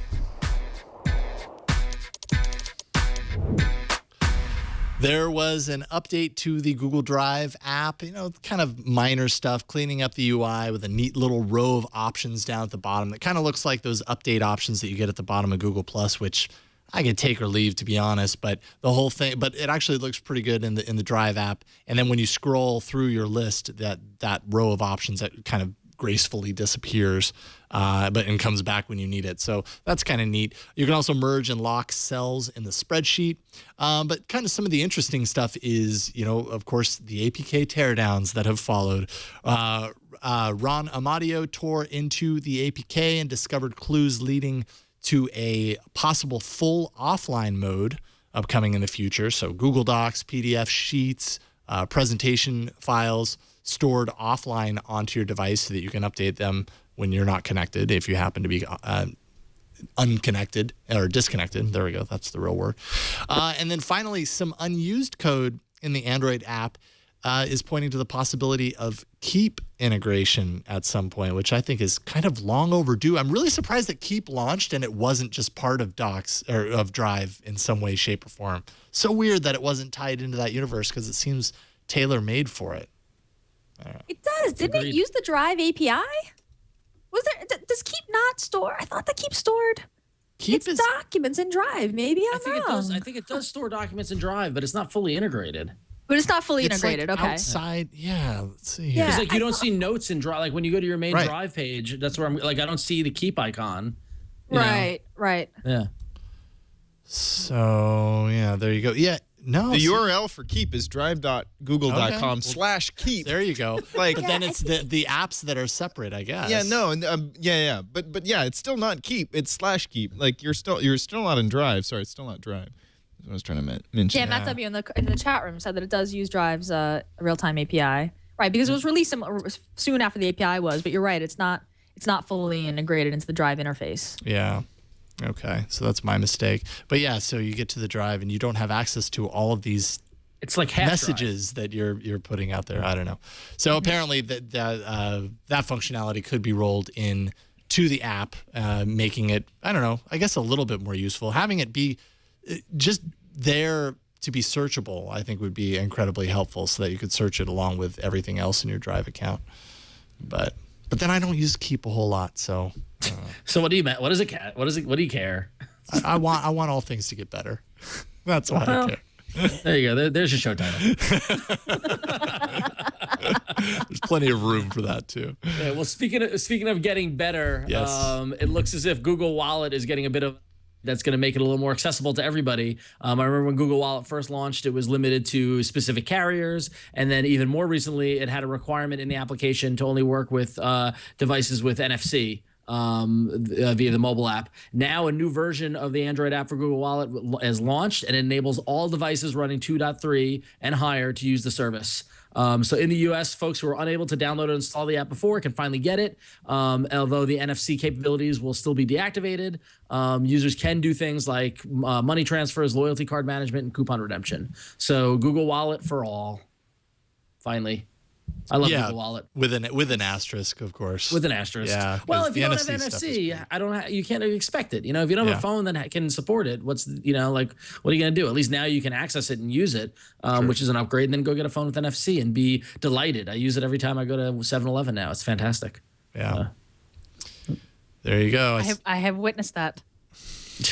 There was an update to the Google Drive app, kind of minor stuff, cleaning up the UI with a neat little row of options down at the bottom that kind of looks like those update options that you get at the bottom of Google Plus, which I could take or leave, to be honest, but the whole thing, but it actually looks pretty good in the Drive app. And then when you scroll through your list, that row of options that kind of gracefully disappears, and comes back when you need it. So that's kind of neat. You can also merge and lock cells in the spreadsheet. But kind of some of the interesting stuff is, of course, the APK teardowns that have followed. Ron Amadio tore into the APK and discovered clues leading to a possible full offline mode upcoming in the future. So Google Docs, PDF, Sheets, presentation files stored offline onto your device so that you can update them when you're not connected, if you happen to be unconnected or disconnected. There we go. That's the real word. And then finally, some unused code in the Android app is pointing to the possibility of Keep integration at some point, which I think is kind of long overdue. I'm really surprised that Keep launched and it wasn't just part of Docs or of Drive in some way, shape, or form. So weird that it wasn't tied into that universe because it seems tailor-made for it. It does. Didn't it use the Drive API? Was there? Does Keep not store? I thought that Keep stored. Keep it's documents in Drive. Maybe I'm wrong. I think it does store documents in Drive, but it's not fully integrated. But it's not fully It's integrated. like Okay. outside. Yeah. Let's see here. Yeah. Because you don't see notes in Drive. Like when you go to your main Right. Drive page, that's where I'm like, I don't see the Keep icon. you know? Right. Yeah. So yeah, there you go. Yeah. No. The see- URL for Keep is drive.google.com/keep. There you go. Like- but then it's the apps that are separate, I guess. Yeah, no, and but yeah, it's still not Keep. It's /keep. Like you're still not in Drive. Sorry, it's still not Drive. That's what I was trying to mention. Yeah, Matt W in the chat room said that it does use Drive's real-time API. Right, because it was released soon after the API was. But you're right, it's not fully integrated into the Drive interface. Yeah. Okay. So that's my mistake. But yeah, so you get to the Drive and you don't have access to all of these It's like half messages that you're putting out there. I don't know. So apparently that functionality could be rolled in to the app, making it, I don't know, I guess a little bit more useful. Having it be just there to be searchable, I think would be incredibly helpful, so that you could search it along with everything else in your Drive account. But then I don't use Keep a whole lot, so. So what do you what is it? What do you care? I want all things to get better. That's why I care. There you go. There's your show title. There's plenty of room for that too. Yeah, well, speaking of getting better, yes. It looks as if Google Wallet is getting a bit of. That's going to make it a little more accessible to everybody. I remember when Google Wallet first launched, it was limited to specific carriers. And then even more recently, it had a requirement in the application to only work with devices with NFC via the mobile app. Now a new version of the Android app for Google Wallet has launched and enables all devices running 2.3 and higher to use the service. So in the US, folks who were unable to download and install the app before can finally get it. Although the NFC capabilities will still be deactivated, users can do things like money transfers, loyalty card management, and coupon redemption. So Google Wallet for all, finally. I love Google Wallet with an asterisk, of course. With an asterisk. Yeah. Well, if you don't have NFC, you can't expect it. If you don't have a phone that can support it, what are you going to do? At least now you can access it and use it, which is an upgrade. And then go get a phone with NFC and be delighted. I use it every time I go to 7-Eleven now. It's fantastic. Yeah. There you go. I have witnessed that.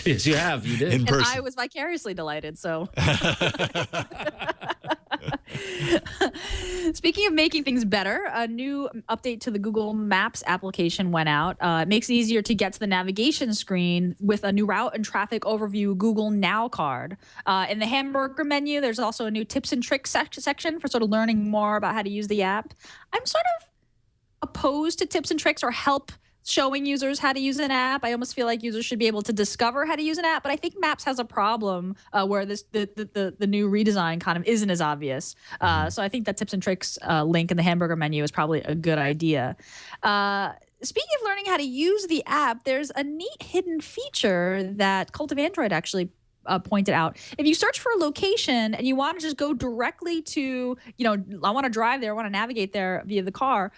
Yes, you have. You did. And I was vicariously delighted. So. Speaking of making things better, a new update to the Google Maps application went out. It makes it easier to get to the navigation screen with a new route and traffic overview Google Now card. In the hamburger menu, there's also a new tips and tricks section for sort of learning more about how to use the app. I'm sort of opposed to tips and tricks or help showing users how to use an app. I almost feel like users should be able to discover how to use an app, but I think Maps has a problem where the new redesign kind of isn't as obvious. So I think that tips and tricks link in the hamburger menu is probably a good idea. Speaking of learning how to use the app, there's a neat hidden feature that Cult of Android actually pointed out. If you search for a location and you want to just go directly to, I want to drive there, I want to navigate there via the car.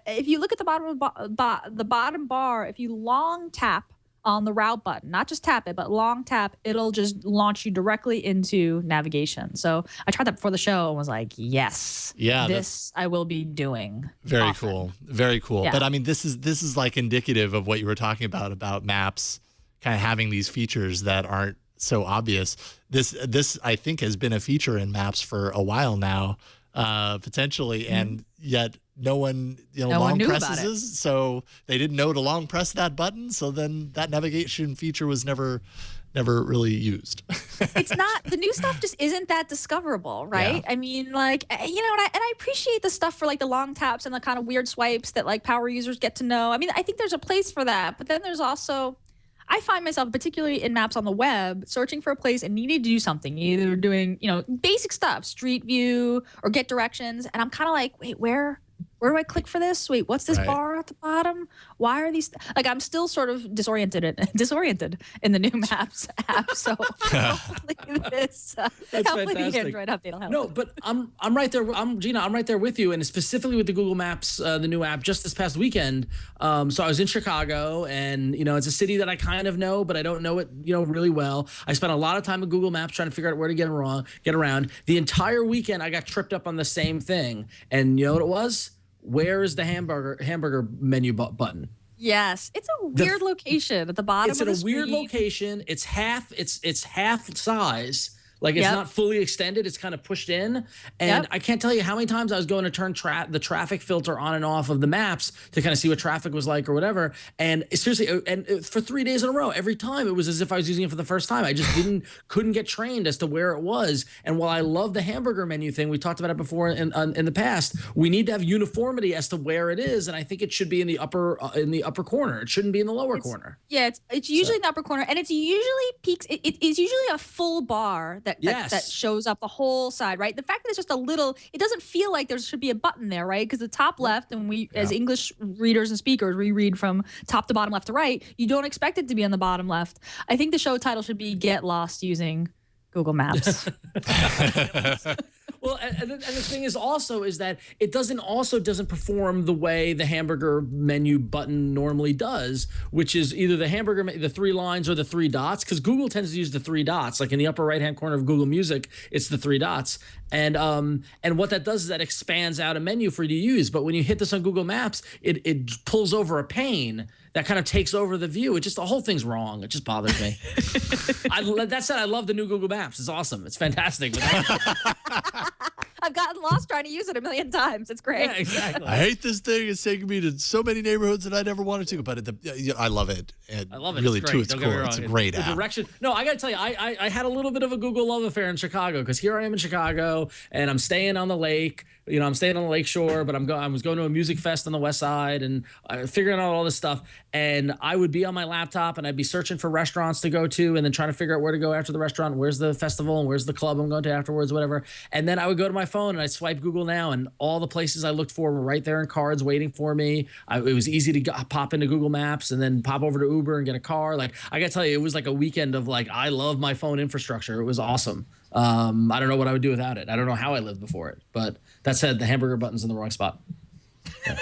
If you look at the bottom bar, if you long tap on the route button, not just tap it, but long tap, it'll just launch you directly into navigation. So I tried that before the show and was like, yes, this I will be doing. Very often. cool. Very cool. Yeah. But I mean, this is like indicative of what you were talking about Maps kind of having these features that aren't so obvious. This I think has been a feature in Maps for a while now, potentially, and yet no one long knew presses about it. so they didn't know to long press that button. So then that navigation feature was never really used. It's not, the new stuff just isn't that discoverable, right? Yeah. I mean, and I appreciate the stuff for like the long taps and the kind of weird swipes that like power users get to know. I mean, I think there's a place for that, but then there's also, I find myself, particularly in Maps on the web, searching for a place and needing to do something, either doing, basic stuff, Street View or get directions. And I'm kind of like, wait, where do I click for this? Wait, what's this bar at the bottom? Why are these? I'm still sort of disoriented in the new Maps app. So hopefully this, hopefully the Android update will help. No, but I'm right there. Gina, I'm right there with you, and specifically with the Google Maps, the new app, just this past weekend. So I was in Chicago, and it's a city that I kind of know, but I don't know it, really well. I spent a lot of time in Google Maps trying to figure out where to get around. The entire weekend, I got tripped up on the same thing, and you know what it was? Where is the hamburger menu button? Yes, it's a weird location at the bottom. It's of the in a weird screen. location. It's half size. Like it's not fully extended. It's kind of pushed in. And I can't tell you how many times I was going to turn the traffic filter on and off of the maps to kind of see what traffic was like or whatever. And seriously, and for 3 days in a row, every time it was as if I was using it for the first time. I just couldn't get trained as to where it was. And while I love the hamburger menu thing, we talked about it before in the past, we need to have uniformity as to where it is. And I think it should be in the upper corner. It shouldn't be in the lower corner. Yeah, it's usually in the upper corner, and it's usually peaks. It is usually a full bar that shows up the whole side, right? The fact that it's just a little, it doesn't feel like there should be a button there, right? Because the top left, and we as English readers and speakers, we read from top to bottom, left to right. You don't expect it to be on the bottom left. I think the show title should be "Get Lost Using Google Maps." Well, and the thing is also is that it doesn't perform the way the hamburger menu button normally does, which is either the 3 lines or the 3 dots, because Google tends to use the 3 dots. Like in the upper right-hand corner of Google Music, it's the 3 dots. And what that does is that expands out a menu for you to use. But when you hit this on Google Maps, it pulls over a pane that kind of takes over the view. The whole thing's wrong. It just bothers me. That said, I love the new Google Maps. It's awesome. It's fantastic. I've gotten lost trying to use it a million times. It's great. Yeah, exactly. I hate this thing. It's taking me to so many neighborhoods that I never wanted to. But I love it. I love it. Really, it's too, great. it's Don't cool. get me wrong. It's a great app. The direction. No, I got to tell you, I had a little bit of a Google love affair in Chicago, because here I am in Chicago and I'm staying on the lake. I'm staying on the lake shore, but I was going to a music fest on the west side and figuring out all this stuff. And I would be on my laptop and I'd be searching for restaurants to go to and then trying to figure out where to go after the restaurant, where's the festival and where's the club I'm going to afterwards, whatever. And then I would go to my phone and I'd swipe Google Now, and all the places I looked for were right there in cards waiting for me. It was easy to pop into Google Maps and then pop over to Uber and get a car. Like, I got to tell you, it was like a weekend of like, I love my phone infrastructure. It was awesome. I don't know what I would do without it. I don't know how I lived before it, but that said, the hamburger button's in the wrong spot. Yeah.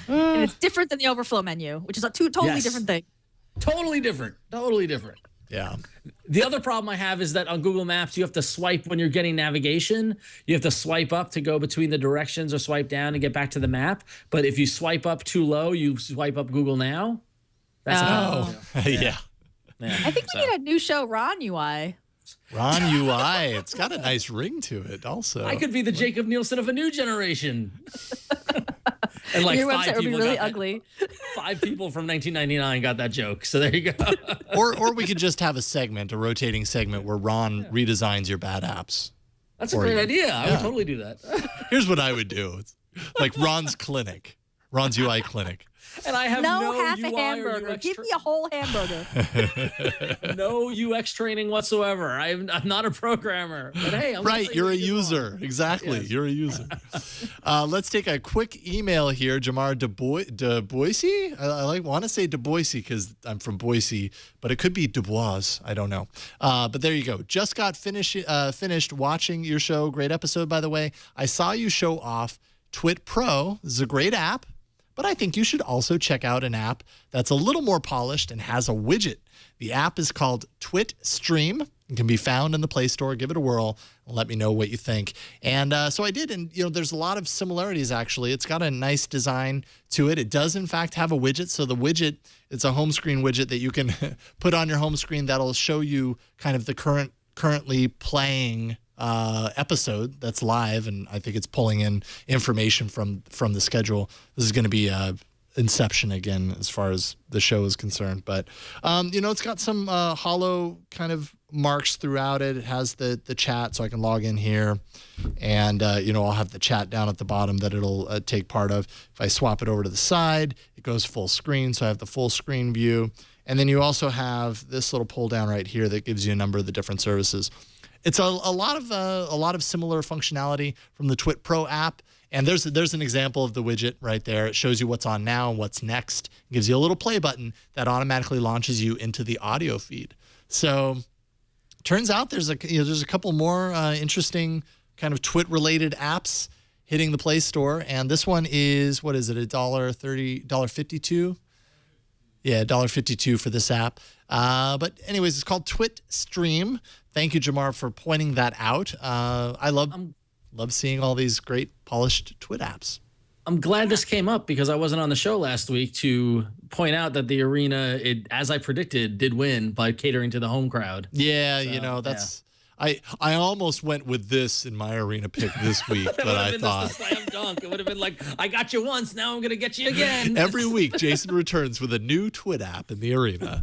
And it's different than the overflow menu, which is a totally different thing. Totally different. Yeah. The other problem I have is that on Google Maps, you have to swipe when you're getting navigation. You have to swipe up to go between the directions or swipe down to get back to the map. But if you swipe up too low, you swipe up Google Now. That's a problem. Yeah. I think we need a new show, Ron UI. Ron UI. It's got a nice ring to it also. I could be the Jacob Nielsen of a new generation. And like Your 5 website would be people really got ugly. 5 people from 1999 got that joke. So there you go. or we could just have a rotating segment where Ron redesigns your bad apps. That's a great idea. I would totally do that. Here's what I would do. It's like Ron's clinic. Ron's UI clinic. And I have no half UI a hamburger. or UX Give me a whole hamburger. no UX training whatsoever. I'm not a programmer. But hey, I'm right. You're a user. Exactly. Yes. You're a user. Let's take a quick email here. Jamar de Boise. I want to say de Boise because I'm from Boise, but it could be Dubois. I don't know. But there you go. Just got finished watching your show. Great episode, by the way. I saw you show off Twit Pro. This is a great app. But I think you should also check out an app that's a little more polished and has a widget. The app is called Twit Stream. It can be found in the Play Store. Give it a whirl and let me know what you think. And so I did, and there's a lot of similarities actually. It's got a nice design to it. It does in fact have a widget. So the widget, it's a home screen widget that you can put on your home screen that'll show you kind of the currently playing episode that's live, and I think it's pulling in information from the schedule. This is going to be Inception again as far as the show is concerned, but it's got some hollow kind of marks throughout it. It has the chat, so I can log in here, and I'll have the chat down at the bottom that it'll take part of. If I swap it over to the side, it goes full screen, so I have the full screen view, and then you also have this little pull down right here that gives you a number of the different services. It's a lot of similar functionality from the Twit Pro app, and there's an example of the widget right there. It shows you what's on now and what's next. It gives you a little play button that automatically launches you into the audio feed. So, turns out there's a couple more interesting kind of Twit related apps hitting the Play Store, and this one is $1.52. Yeah, $1.52 for this app. But anyways, it's called Twit Stream. Thank you, Jamar, for pointing that out. I love seeing all these great polished Twit apps. I'm glad this came up because I wasn't on the show last week to point out that the arena, as I predicted, did win by catering to the home crowd. Yeah, so, that's. Yeah. I almost went with this in my arena pick this week, but I thought the slam dunk. It would have been like, I got you once, now I'm going to get you again. Every week, Jason returns with a new Twit app in the arena.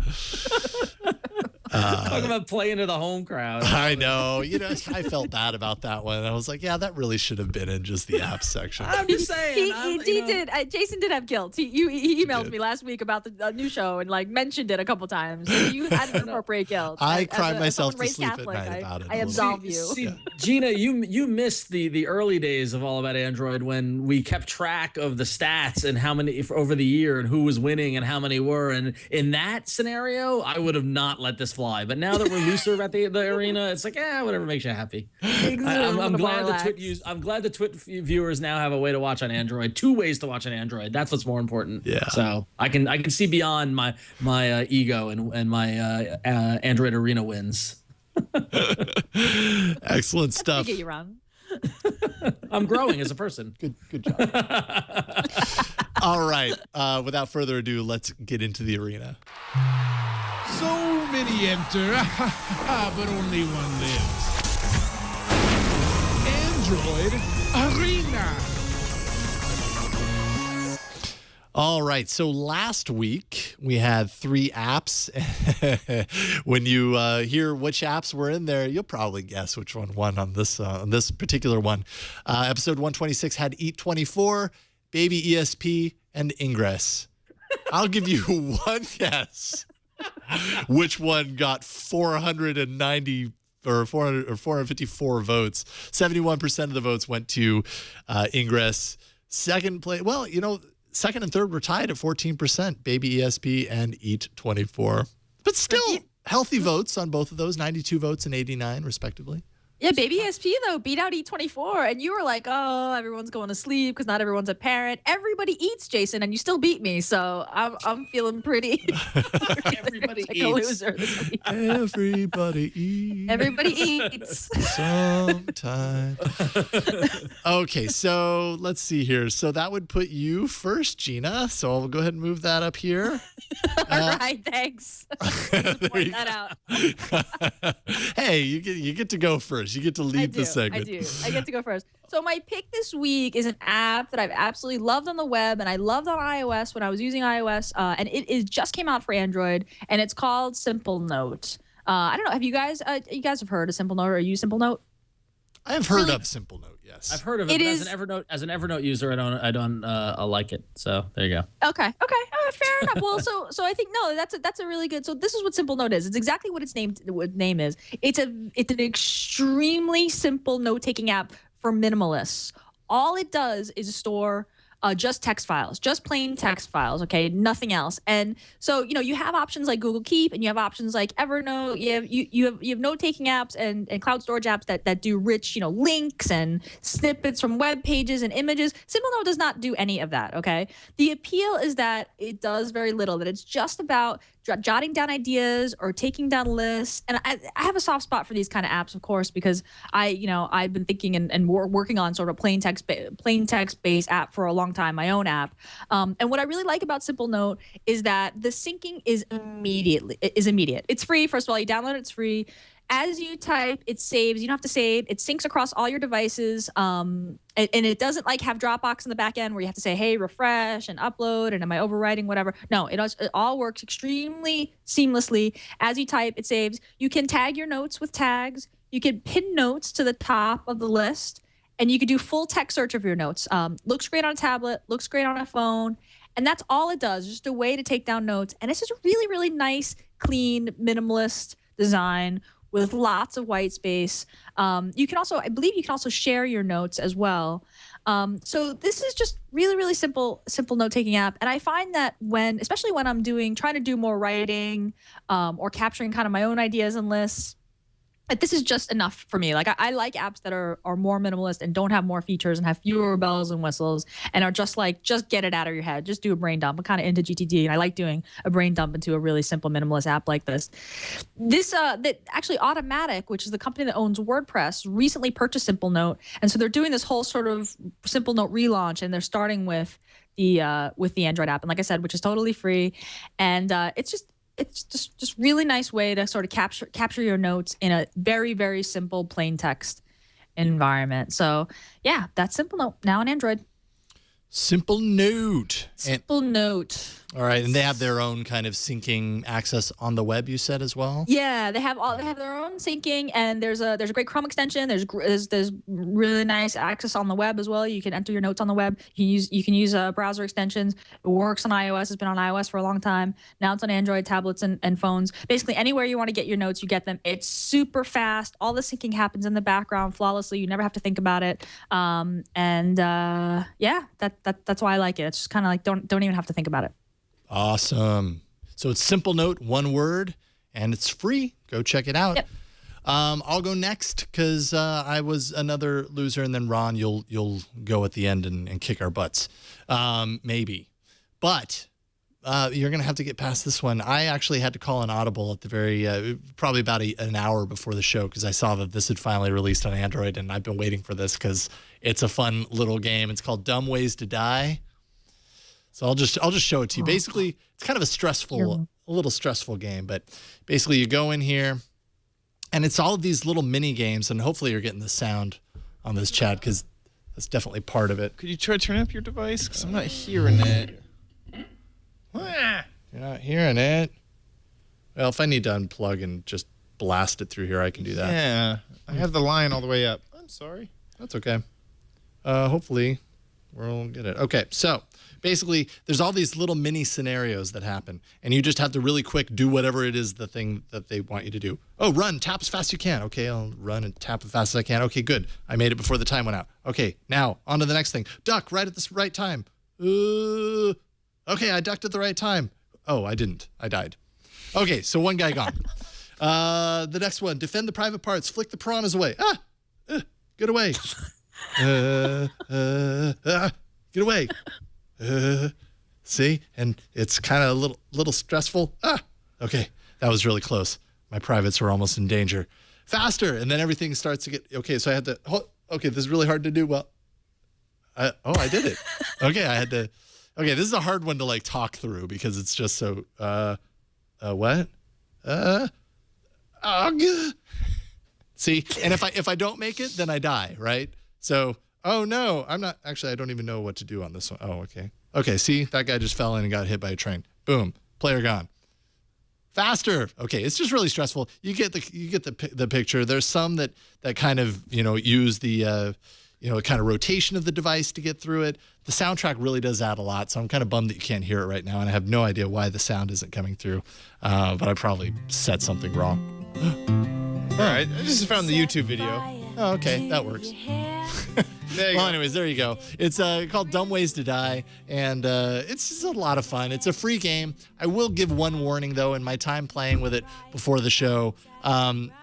Talking about playing to the home crowd. I know. I felt bad about that one. I was like, yeah, that really should have been in just the app section. I'm just saying. He did. Jason did have guilt. He emailed me last week about the new show and mentioned it a couple times. So you had an appropriate guilt. I cried myself to sleep Catholic, at night about it. I absolve you. See, Gina, you missed the early days of All About Android when we kept track of the stats and how many over the year and who was winning and how many were. And in that scenario, I would have not let this fly. But now that we're looser at the arena, it's like, whatever makes you happy. I'm glad the Twit viewers now have a way to watch on Android. 2 ways to watch on Android. That's what's more important. Yeah. So I can see beyond my ego and my Android arena wins. Excellent stuff. I get you wrong. I'm growing as a person. Good job. All right. Without further ado, let's get into the arena. So many enter, but only one lives. Android Arena. All right. So last week we had 3 apps. When you hear which apps were in there, you'll probably guess which one won on this particular one. Episode 126 had Eat 24, Baby ESP, and Ingress. I'll give you one guess. Which one got 490 or 400 or 454 votes? 71% of the votes went to Ingress. Second place. Well, second and third were tied at 14%, Baby ESP and Eat 24. But still healthy votes on both of those, 92 votes and 89 respectively. Yeah, Baby ESP, though, beat out E24. And you were like, oh, everyone's going to sleep because not everyone's a parent. Everybody eats, Jason, and you still beat me. So I'm feeling pretty. Everybody like eats. a loser this week. Everybody eats. Everybody eats. Sometime. Okay, so let's see here. So that would put you first, Gina. So I'll go ahead and move that up here. All right, thanks. Point that out. Hey, you get to go first. You get to lead the segment. I do. I get to go first. So my pick this week is an app that I've absolutely loved on the web and I loved on iOS when I was using iOS, and it just came out for Android, and it's called Simple Note. I don't know. Have you guys have heard of Simple Note or used Simple Note? I have heard of Simple Note. Yes, I've heard of it. But as an Evernote user, I don't like it. So there you go. Okay. Fair enough. Well, so I think that's a really good. So this is what Simple Note is. It's exactly what its name is. It's an extremely simple note-taking app for minimalists. All it does is store just text files, just plain text files, okay, nothing else. And so, you have options like Google Keep, and you have options like Evernote. You have note-taking apps and cloud storage apps that do rich, links and snippets from web pages and images. Simple Note does not do any of that, okay? The appeal is that it does very little, that it's just about jotting down ideas or taking down lists. And I have a soft spot for these kind of apps, of course, because I've been thinking and working on sort of plain text based app for a long time, my own app. And what I really like about Simple Note is that the syncing is immediate. It's free. First of all, you download it, it's free. As you type, it saves. You don't have to save. It syncs across all your devices. And it doesn't have Dropbox in the back end where you have to say, hey, refresh and upload, and am I overwriting, whatever. No, it all works extremely seamlessly. As you type, it saves. You can tag your notes with tags. You can pin notes to the top of the list, and you can do full text search of your notes. Looks great on a tablet, looks great on a phone, and that's all it does, just a way to take down notes. And it's just a really, really nice, clean, minimalist design with lots of white space. You can also share your notes as well. So this is just really, really simple note-taking app. And I find that especially when I'm trying to do more writing or capturing kind of my own ideas and lists, that this is just enough for me. I like apps that are more minimalist and don't have more features and have fewer bells and whistles and are just get it out of your head. Just do a brain dump. I'm kind of into GTD, and I like doing a brain dump into a really simple minimalist app like this. That actually Automatic, which is the company that owns WordPress, recently purchased Simple Note, and so they're doing this whole sort of Simple Note relaunch, and they're starting with the Android app, and like I said, which is totally free, and it's just really nice way to sort of capture your notes in a very, very simple plain text environment. So yeah, that's Simple Note now on Android. Simple Note. Simple Note. All right, and they have their own kind of syncing access on the web, you said as well? Yeah, they have their own syncing, and there's a great Chrome extension. There's really nice access on the web as well. You can enter your notes on the web. You can use browser extensions. It works on iOS. It's been on iOS for a long time. Now it's on Android tablets and phones. Basically, anywhere you want to get your notes, you get them. It's super fast. All the syncing happens in the background flawlessly. You never have to think about it. Yeah, that's why I like it. It's just kind of like don't even have to think about it. Awesome. So it's Simple Note, one word, and it's free. Go check it out. Yep. I'll go next because I was another loser, and then Ron, you'll go at the end and kick our butts, maybe. But you're gonna have to get past this one. I actually had to call an audible at the very probably about an hour before the show because I saw that this had finally released on Android, and I've been waiting for this because it's a fun little game. It's called Dumb Ways to Die. So I'll just show it to you. Basically, it's kind of a little stressful game, but basically you go in here and it's all of these little mini games, and hopefully you're getting the sound on this, Chad, because that's definitely part of it. Could you try to turn up your device? Because I'm not hearing it. You're not hearing it? Well, if I need to unplug and just blast it through here, I can do that. Yeah, I have the line all the way up. I'm sorry. That's okay. Hopefully we'll get it. Okay, so basically, there's all these little mini scenarios that happen, and you just have to really quick do whatever it is the thing that they want you to do. Oh, run, tap as fast as you can. Okay, I'll run and tap as fast as I can. Okay, good. I made it before the time went out. Okay, now on to the next thing. Duck right at the right time. Okay, I ducked at the right time. Oh, I didn't. I died. Okay, so one guy gone. The next one, defend the private parts. Flick the piranhas away. Get away. Get away. See, and it's kind of a little stressful. Okay, that was really close. My privates were almost in danger. Faster, and then everything starts to get okay. So I had to. Okay, this is really hard to do. Well, I did it. Okay, I had to. Okay, this is a hard one to like talk through because it's just so. What? See, and if I don't make it, then I die, right? So. Oh, no, I'm not. Actually, I don't even know what to do on this one. Oh, okay. Okay, see, that guy just fell in and got hit by a train. Boom, player gone. Faster. Okay, it's just really stressful. You get the picture. There's some that kind of, use the, kind of rotation of the device to get through it. The soundtrack really does add a lot, so I'm kind of bummed that you can't hear it right now, and I have no idea why the sound isn't coming through, but I probably said something wrong. All right, I just found the YouTube video. Oh, okay, that works. Well, anyways, there you go. It's called Dumb Ways to Die, and it's just a lot of fun. It's a free game. I will give one warning, though, in my time playing with it before the show.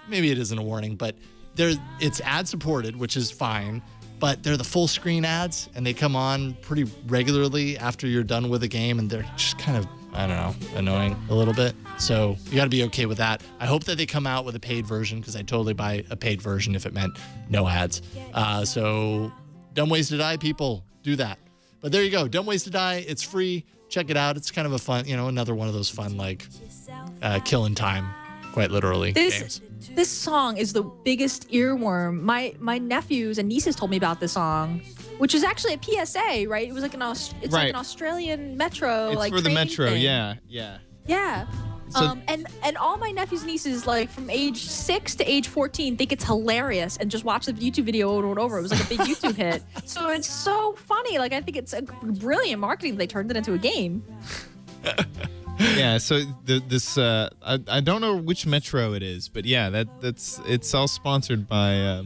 Maybe it isn't a warning, but it's ad-supported, which is fine, but they're the full-screen ads, and they come on pretty regularly after you're done with a game, and they're just kind of, I don't know, annoying a little bit. So you got to be okay with that. I hope that they come out with a paid version because I'd totally buy a paid version if it meant no ads. So Dumb Ways to Die, people, do that. But there you go. Dumb Ways to Die. It's free. Check it out. It's kind of a fun, another one of those fun, like, killing time, quite literally, games. This song is the biggest earworm. My nephews and nieces told me about this song, which is actually a PSA, right? It was like like an Australian metro. It's like for the metro, thing. yeah. Yeah. So, and all my nephews and nieces, like from age 6 to age 14, think it's hilarious and just watch the YouTube video over and over. It was like a big YouTube hit. So it's so funny. Like, I think it's a brilliant marketing. They turned it into a game. Yeah, so I don't know which metro it is, but yeah, it's all sponsored by.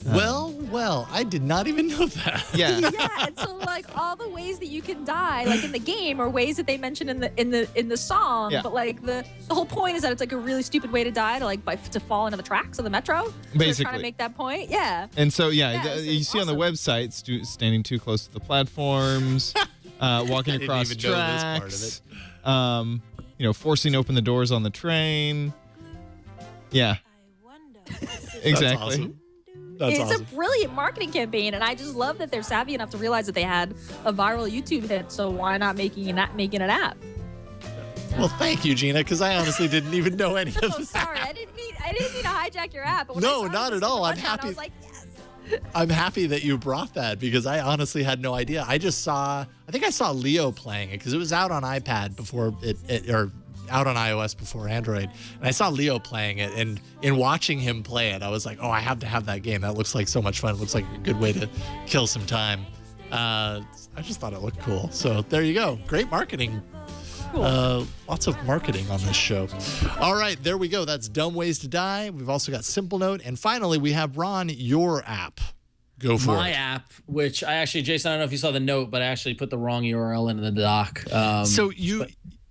Well, I did not even know that. Yeah. Yeah, and so like all the ways that you can die, like in the game, are ways that they mention in the song. Yeah. But like the whole point is that it's like a really stupid way to die, to fall into the tracks of the metro. So they're Basically. trying to make that point. Yeah. And so it's you see on the website standing too close to the platforms, walking across didn't even know this tracks, forcing open the doors on the train. Yeah. Exactly. Awesome. That's It's awesome. a brilliant marketing campaign, and I just love that they're savvy enough to realize that they had a viral YouTube hit. So why not making an app? Well, thank you, Gina, because I honestly didn't even know any of Oh, that. sorry, I didn't mean to hijack your app. But when No, I saw not this at all. button, I'm happy. I was like, yes. I'm happy that you brought that because I honestly had no idea. I think I saw Leo playing it because it was out on iPad before or out on iOS before Android. And I saw Leo playing it, and in watching him play it, I was like, oh, I have to have that game. That looks like so much fun. It looks like a good way to kill some time. I just thought it looked cool. So there you go. Great marketing. Lots of marketing on this show. All right, there we go. That's Dumb Ways to Die. We've also got Simple Note. And finally, we have Ron, your app. Go for it. My app, which I actually, Jason, I don't know if you saw the note, but I actually put the wrong URL into the doc.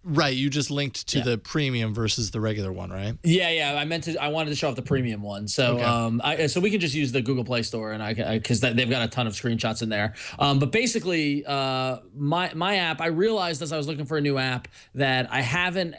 Right, you just linked to the premium versus the regular one, right? Yeah. I wanted to show off the premium one, so okay. So we can just use the Google Play Store, and because they've got a ton of screenshots in there. But basically, my app, I realized as I was looking for a new app that I haven't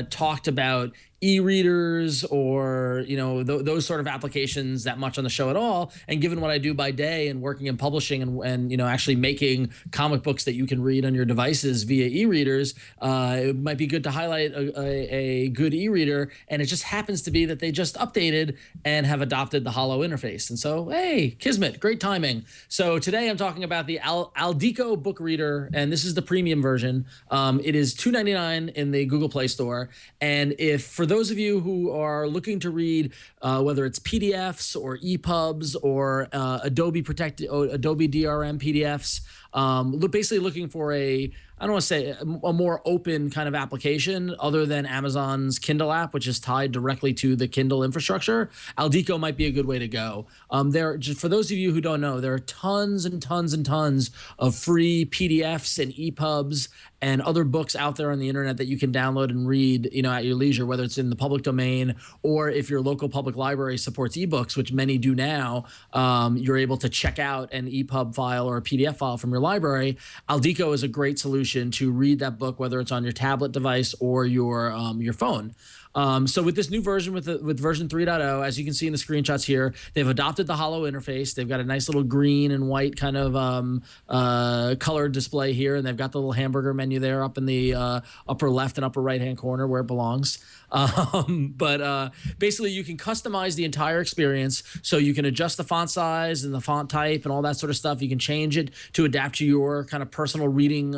talked about e-readers or those sort of applications that much on the show at all. And given what I do by day and working in publishing and actually making comic books that you can read on your devices via e-readers, it might be good to highlight a good e-reader. And it just happens to be that they just updated and have adopted the Holo interface. And so, hey, Kismet, great timing. So today I'm talking about the Aldico book reader, and this is the premium version. It is $2.99 in the Google Play Store. And for those of you who are looking to read, whether it's PDFs or EPUBs or Adobe DRM PDFs, basically looking for I don't want to say a more open kind of application other than Amazon's Kindle app, which is tied directly to the Kindle infrastructure. Aldico might be a good way to go. For those of you who don't know, there are tons and tons and tons of free PDFs and EPUBs and other books out there on the internet that you can download and read, at your leisure, whether it's in the public domain or if your local public library supports ebooks, which many do now, you're able to check out an EPUB file or a PDF file from your library. Aldico is a great solution to read that book, whether it's on your tablet device or your phone. So with this new version, with version 3.0, as you can see in the screenshots here, they've adopted the Holo interface. They've got a nice little green and white kind of colored display here, and they've got the little hamburger menu there up in the upper left and upper right-hand corner where it belongs. But basically, you can customize the entire experience, so you can adjust the font size and the font type and all that sort of stuff. You can change it to adapt to your kind of personal reading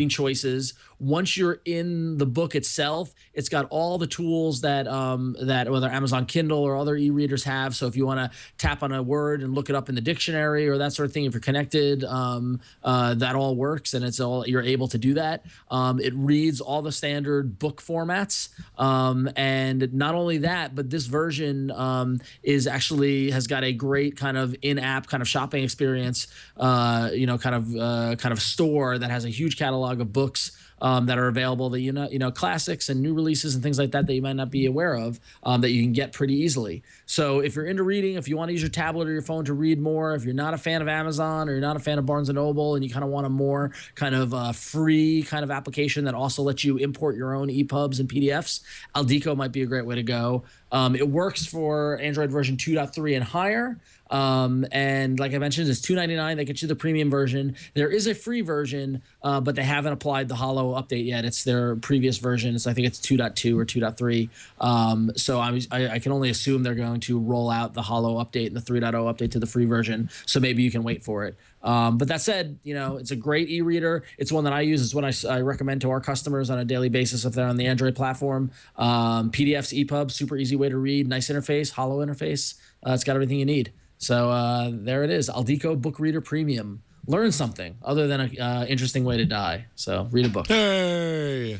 choices. Once you're in the book itself, it's got all the tools that whether Amazon Kindle or other e-readers have. So if you want to tap on a word and look it up in the dictionary or that sort of thing, if you're connected, that all works, and you're able to do that. It reads all the standard book formats, and not only that, but this version has got a great kind of in-app kind of shopping experience, kind of store that has a huge catalog of books that are available, that classics and new releases and things like that you might not be aware of, that you can get pretty easily. So if you're into reading, if you want to use your tablet or your phone to read more, if you're not a fan of Amazon or you're not a fan of Barnes & Noble and you kind of want a more kind of free kind of application that also lets you import your own EPUBs and PDFs, Aldico might be a great way to go. It works for Android version 2.3 and higher. And like I mentioned, it's $2.99. They get you the premium version. There is a free version, but they haven't applied the Holo update yet. It's their previous version. So I think it's 2.2 or 2.3. So I can only assume they're going to roll out the Holo update and the 3.0 update to the free version. So maybe you can wait for it. But that said, it's a great e-reader. It's one that I use. It's one I recommend to our customers on a daily basis if they're on the Android platform. PDFs, EPUB, super easy way to read, nice interface, Holo interface. It's got everything you need. So there it is, Aldico Book Reader Premium. Learn something other than an interesting way to die. So read a book. Hey.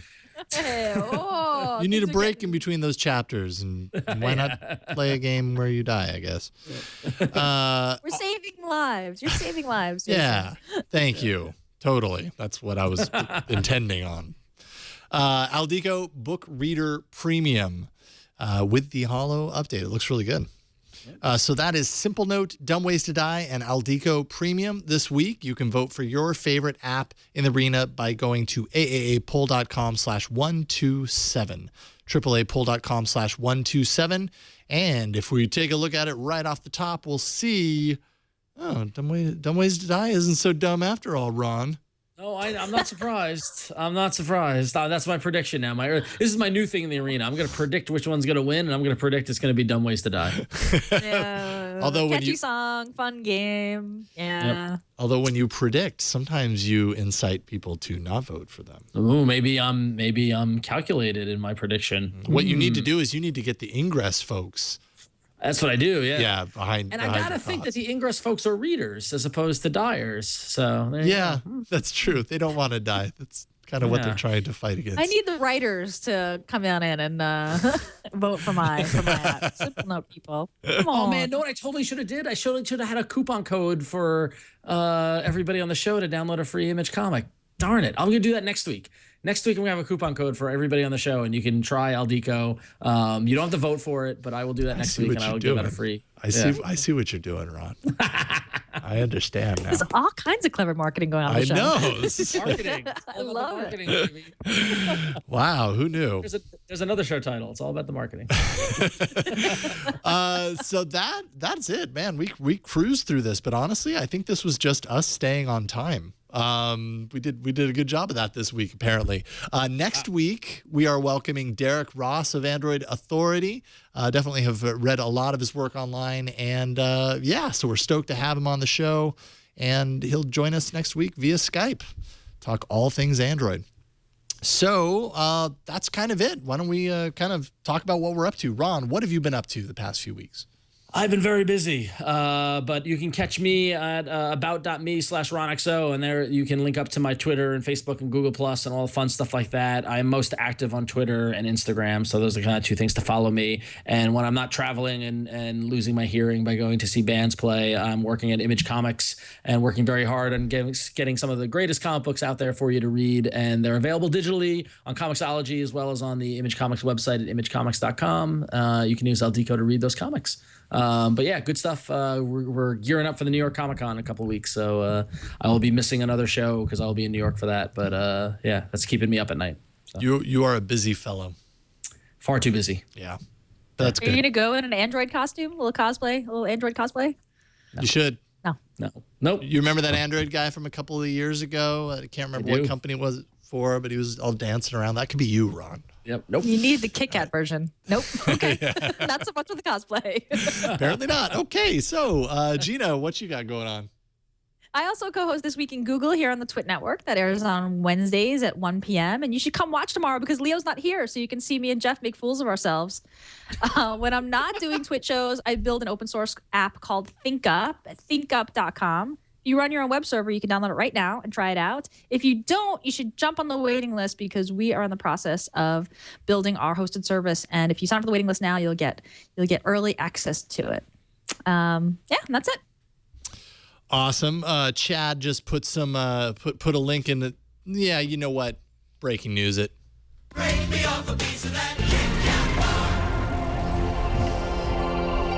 Oh, you need a break in between those chapters, and why not play a game where you die, I guess. We're saving lives. You're saving lives. Jason. Yeah, thank you. Totally. That's what I was intending on. Aldico Book Reader Premium with the Holo update. It looks really good. So that is Simple Note, Dumb Ways to Die, and Aldico Premium this week. You can vote for your favorite app in the arena by going to aaapoll.com/127, AAApoll.com/127. And if we take a look at it right off the top, we'll see, Dumb Ways to Die isn't so dumb after all, Ron. No, I'm not surprised. I'm not surprised. That's my prediction now. This is my new thing in the arena. I'm going to predict which one's going to win, and I'm going to predict it's going to be Dumb Ways to Die. Yeah. Although when catchy you song, fun game. Yeah. although when you predict, sometimes you incite people to not vote for them. Ooh, maybe I'm calculated in my prediction. What you need to do is you need to get the Ingress folks. That's what I do. Yeah. Yeah, behind. And I behind gotta the think that cause. the Ingress folks are readers as opposed to dyers. So there you Yeah, go. that's true. They don't want to die. That's kind of what they're Yeah. trying to fight against. I need the writers to come on in and vote for my app. Simple note, people. Come on. Oh man, know what I totally should have did? I should have had a coupon code for everybody on the show to download a free image comic. Darn it. I'm gonna do that next week. Next week, I'm going to have a coupon code for everybody on the show, and you can try Aldeco. You don't have to vote for it, but I will do that next week, and I will give out a free. I see what you're doing, Ron. I understand now. There's all kinds of clever marketing going on. I The show. know. This is- Marketing. I love it. Marketing, baby. wow, who knew? There's another show title. It's all about the marketing. So that's it, man. We cruised through this, but honestly, I think this was just us staying on time. We did a good job of that this week, apparently. Next week, we are welcoming Derek Ross of Android Authority. Definitely have read a lot of his work online. And so we're stoked to have him on the show. And he'll join us next week via Skype. Talk all things Android. So that's kind of it. Why don't we kind of talk about what we're up to? Ron, what have you been up to the past few weeks? I've been very busy, but you can catch me at about.me/RonXO, and there you can link up to my Twitter and Facebook and Google Plus and all the fun stuff like that. I am most active on Twitter and Instagram, so those are kind of two things to follow me. And when I'm not traveling and losing my hearing by going to see bands play, I'm working at Image Comics and working very hard on getting some of the greatest comic books out there for you to read. And they're available digitally on Comixology as well as on the Image Comics website at imagecomics.com. You can use Aldeco to read those comics. But yeah, good stuff. We're gearing up for the New York Comic Con in a couple of weeks, so I will be missing another show because I'll be in New York for that. But yeah, that's keeping me up at night. So. You are a busy fellow. Far too busy. Yeah, that's Are you good. gonna go in an Android costume, a little Android cosplay? You should. No. Nope. You remember that Android guy from a couple of years ago? I can't remember what company it was for, but he was all dancing around. That could be you, Ron. Yep. Nope. You need the Kit Kat version. Nope. Okay. Not so much with the cosplay. Apparently not. Okay, so Gina, what you got going on? I also co-host This Week in Google here on the Twit Network that airs on Wednesdays at 1 p.m. And you should come watch tomorrow because Leo's not here, so you can see me and Jeff make fools of ourselves. When I'm not doing Twit shows, I build an open source app called ThinkUp at thinkup.com. If you run your own web server, you can download it right now and try it out. If you don't, you should jump on the waiting list because we are in the process of building our hosted service. And if you sign up for the waiting list now, you'll get early access to it. And that's it. Awesome. Chad just put some put a link in the. Yeah, you know what? Breaking news. It. Break me off a piece of that Kit Kat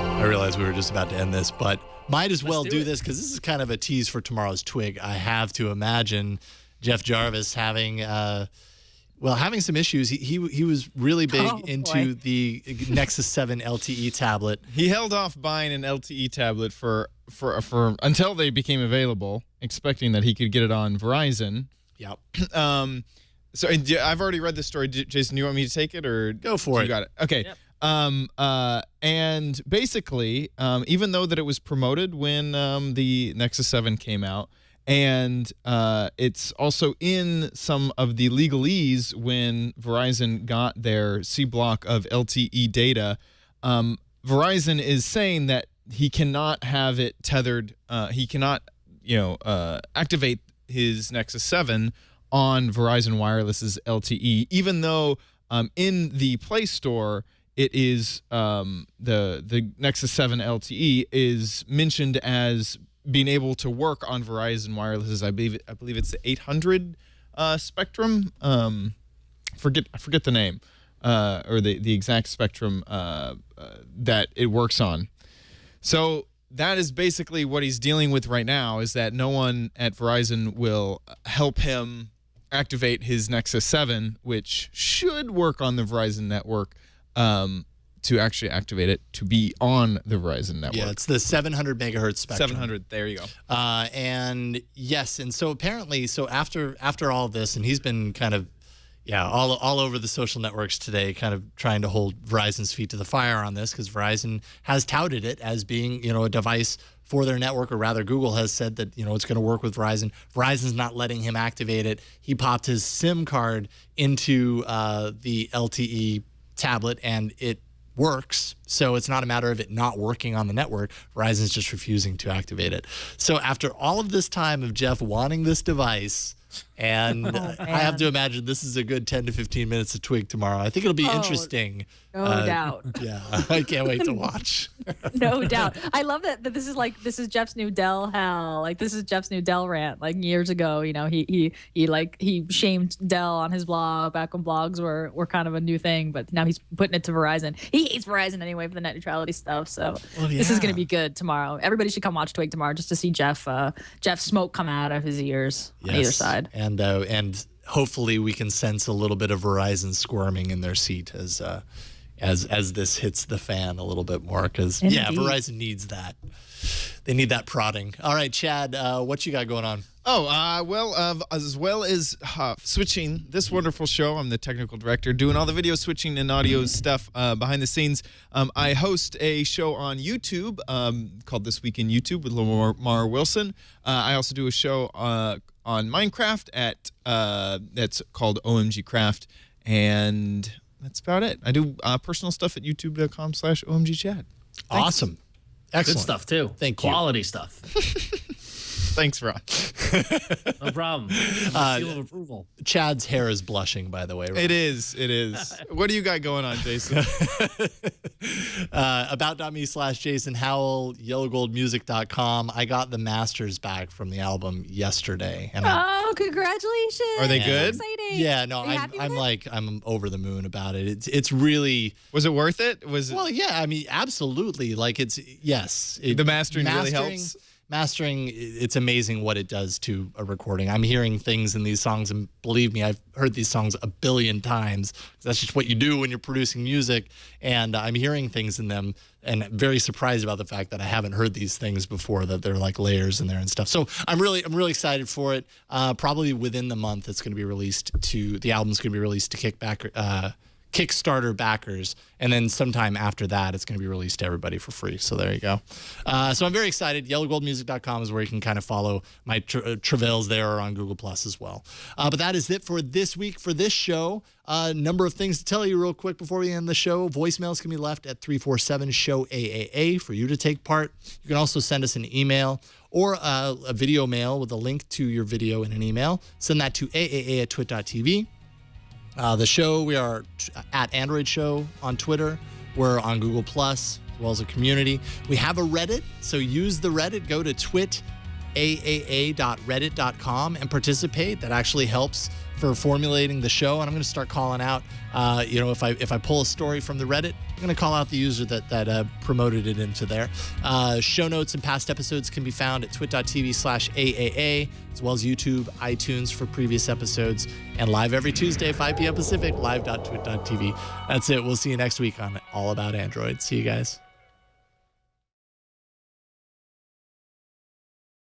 bar. I realized we were just about to end this, but might as well do this because this is kind of a tease for tomorrow's Twig. I have to imagine Jeff Jarvis having some issues. He was really big into the Nexus 7 LTE tablet. He held off buying an LTE tablet for until they became available, expecting that he could get it on Verizon. Yep. So I've already read this story. Jason, do you want me to take it or go for it? You got it. Okay. Yep. And basically, even though that it was promoted when the Nexus 7 came out, and it's also in some of the legalese when Verizon got their C block of LTE data, Verizon is saying that he cannot have it tethered. He cannot, activate his Nexus 7 on Verizon Wireless's LTE, even though in the Play Store it is the Nexus 7 LTE is mentioned as being able to work on Verizon Wireless's. I believe it's the 800 spectrum. I forget the name or the exact spectrum that it works on. So that is basically what he's dealing with right now, is that no one at Verizon will help him activate his Nexus 7, which should work on the Verizon network, to actually activate it to be on the Verizon network. Yeah, it's the 700 megahertz spectrum. 700, there you go. And yes, and so apparently, after all this, and he's been kind of, Yeah, all over the social networks today, kind of trying to hold Verizon's feet to the fire on this, because Verizon has touted it as being, a device for their network, or rather Google has said that, it's going to work with Verizon. Verizon's not letting him activate it. He popped his SIM card into the LTE tablet and it works. So it's not a matter of it not working on the network. Verizon's just refusing to activate it. So after all of this time of Jeff wanting this device, and I have to imagine this is a good 10 to 15 minutes of Twig tomorrow. I think it'll be interesting. No doubt. Yeah, I can't wait to watch. No doubt. I love that this is Jeff's new Dell hell. Like, this is Jeff's new Dell rant. Like, years ago, he shamed Dell on his blog back when blogs were kind of a new thing, but now he's putting it to Verizon. He hates Verizon anyway for the net neutrality stuff. So this is going to be good tomorrow. Everybody should come watch Twig tomorrow just to see Jeff smoke come out of his ears on either side. And hopefully we can sense a little bit of Verizon squirming in their seat as this hits the fan a little bit more, because Verizon needs that. They need that prodding. All right, Chad, what you got going on? As well as switching this wonderful show, I'm the technical director, doing all the video switching and audio stuff behind the scenes. I host a show on YouTube called This Week in YouTube with Lamar Wilson. I also do a show on Minecraft that's called OMG Craft, and that's about it. I do personal stuff at youtube.com/OMGChad. Awesome. Excellent. Good stuff, too. Thank you. Quality stuff. Thanks, Ron. No problem. Seal of approval. Chad's hair is blushing, by the way. Ron. It is. What do you got going on, Jason? About.me/Jason Howell, yellowgoldmusic.com. I got the masters back from the album yesterday. And congratulations. Are they good? Exciting. Yeah, no, I'm over the moon about it. It's really. Was it worth it? Well, yeah, I mean, absolutely. Like, the mastering really helps. Mastering, it's amazing what it does to a recording. I'm hearing things in these songs, and believe me, I've heard these songs a billion times. That's just what you do when you're producing music, and I'm hearing things in them, and very surprised about the fact that I haven't heard these things before, that they're like layers in there and stuff. So I'm really excited for it. Probably within the month, the album's going to be released to Kickstarter backers, and then sometime after that it's going to be released to everybody for free. So there you go. So I'm very excited. yellowgoldmusic.com is where you can kind of follow my travails there, or on Google Plus as well. But that is it for this week for this show. A number of things to tell you real quick before we end the show. Voicemails can be left at 347-SHOW-AAA for you to take part. You can also send us an email or a video mail with a link to your video in an email. Send that to aaa@twit.tv. The show, we are at Android Show on Twitter. We're on Google Plus, as well as a community. We have a Reddit, so use the Reddit. Go to twitaa.reddit.com and participate. That actually helps for formulating the show. And I'm going to start calling out, if I pull a story from the Reddit, I'm going to call out the user that promoted it into there. Show notes and past episodes can be found at twit.tv/AAA, as well as YouTube, iTunes for previous episodes, and live every Tuesday, 5 p.m. Pacific, live.twit.tv. That's it. We'll see you next week on All About Android. See you guys.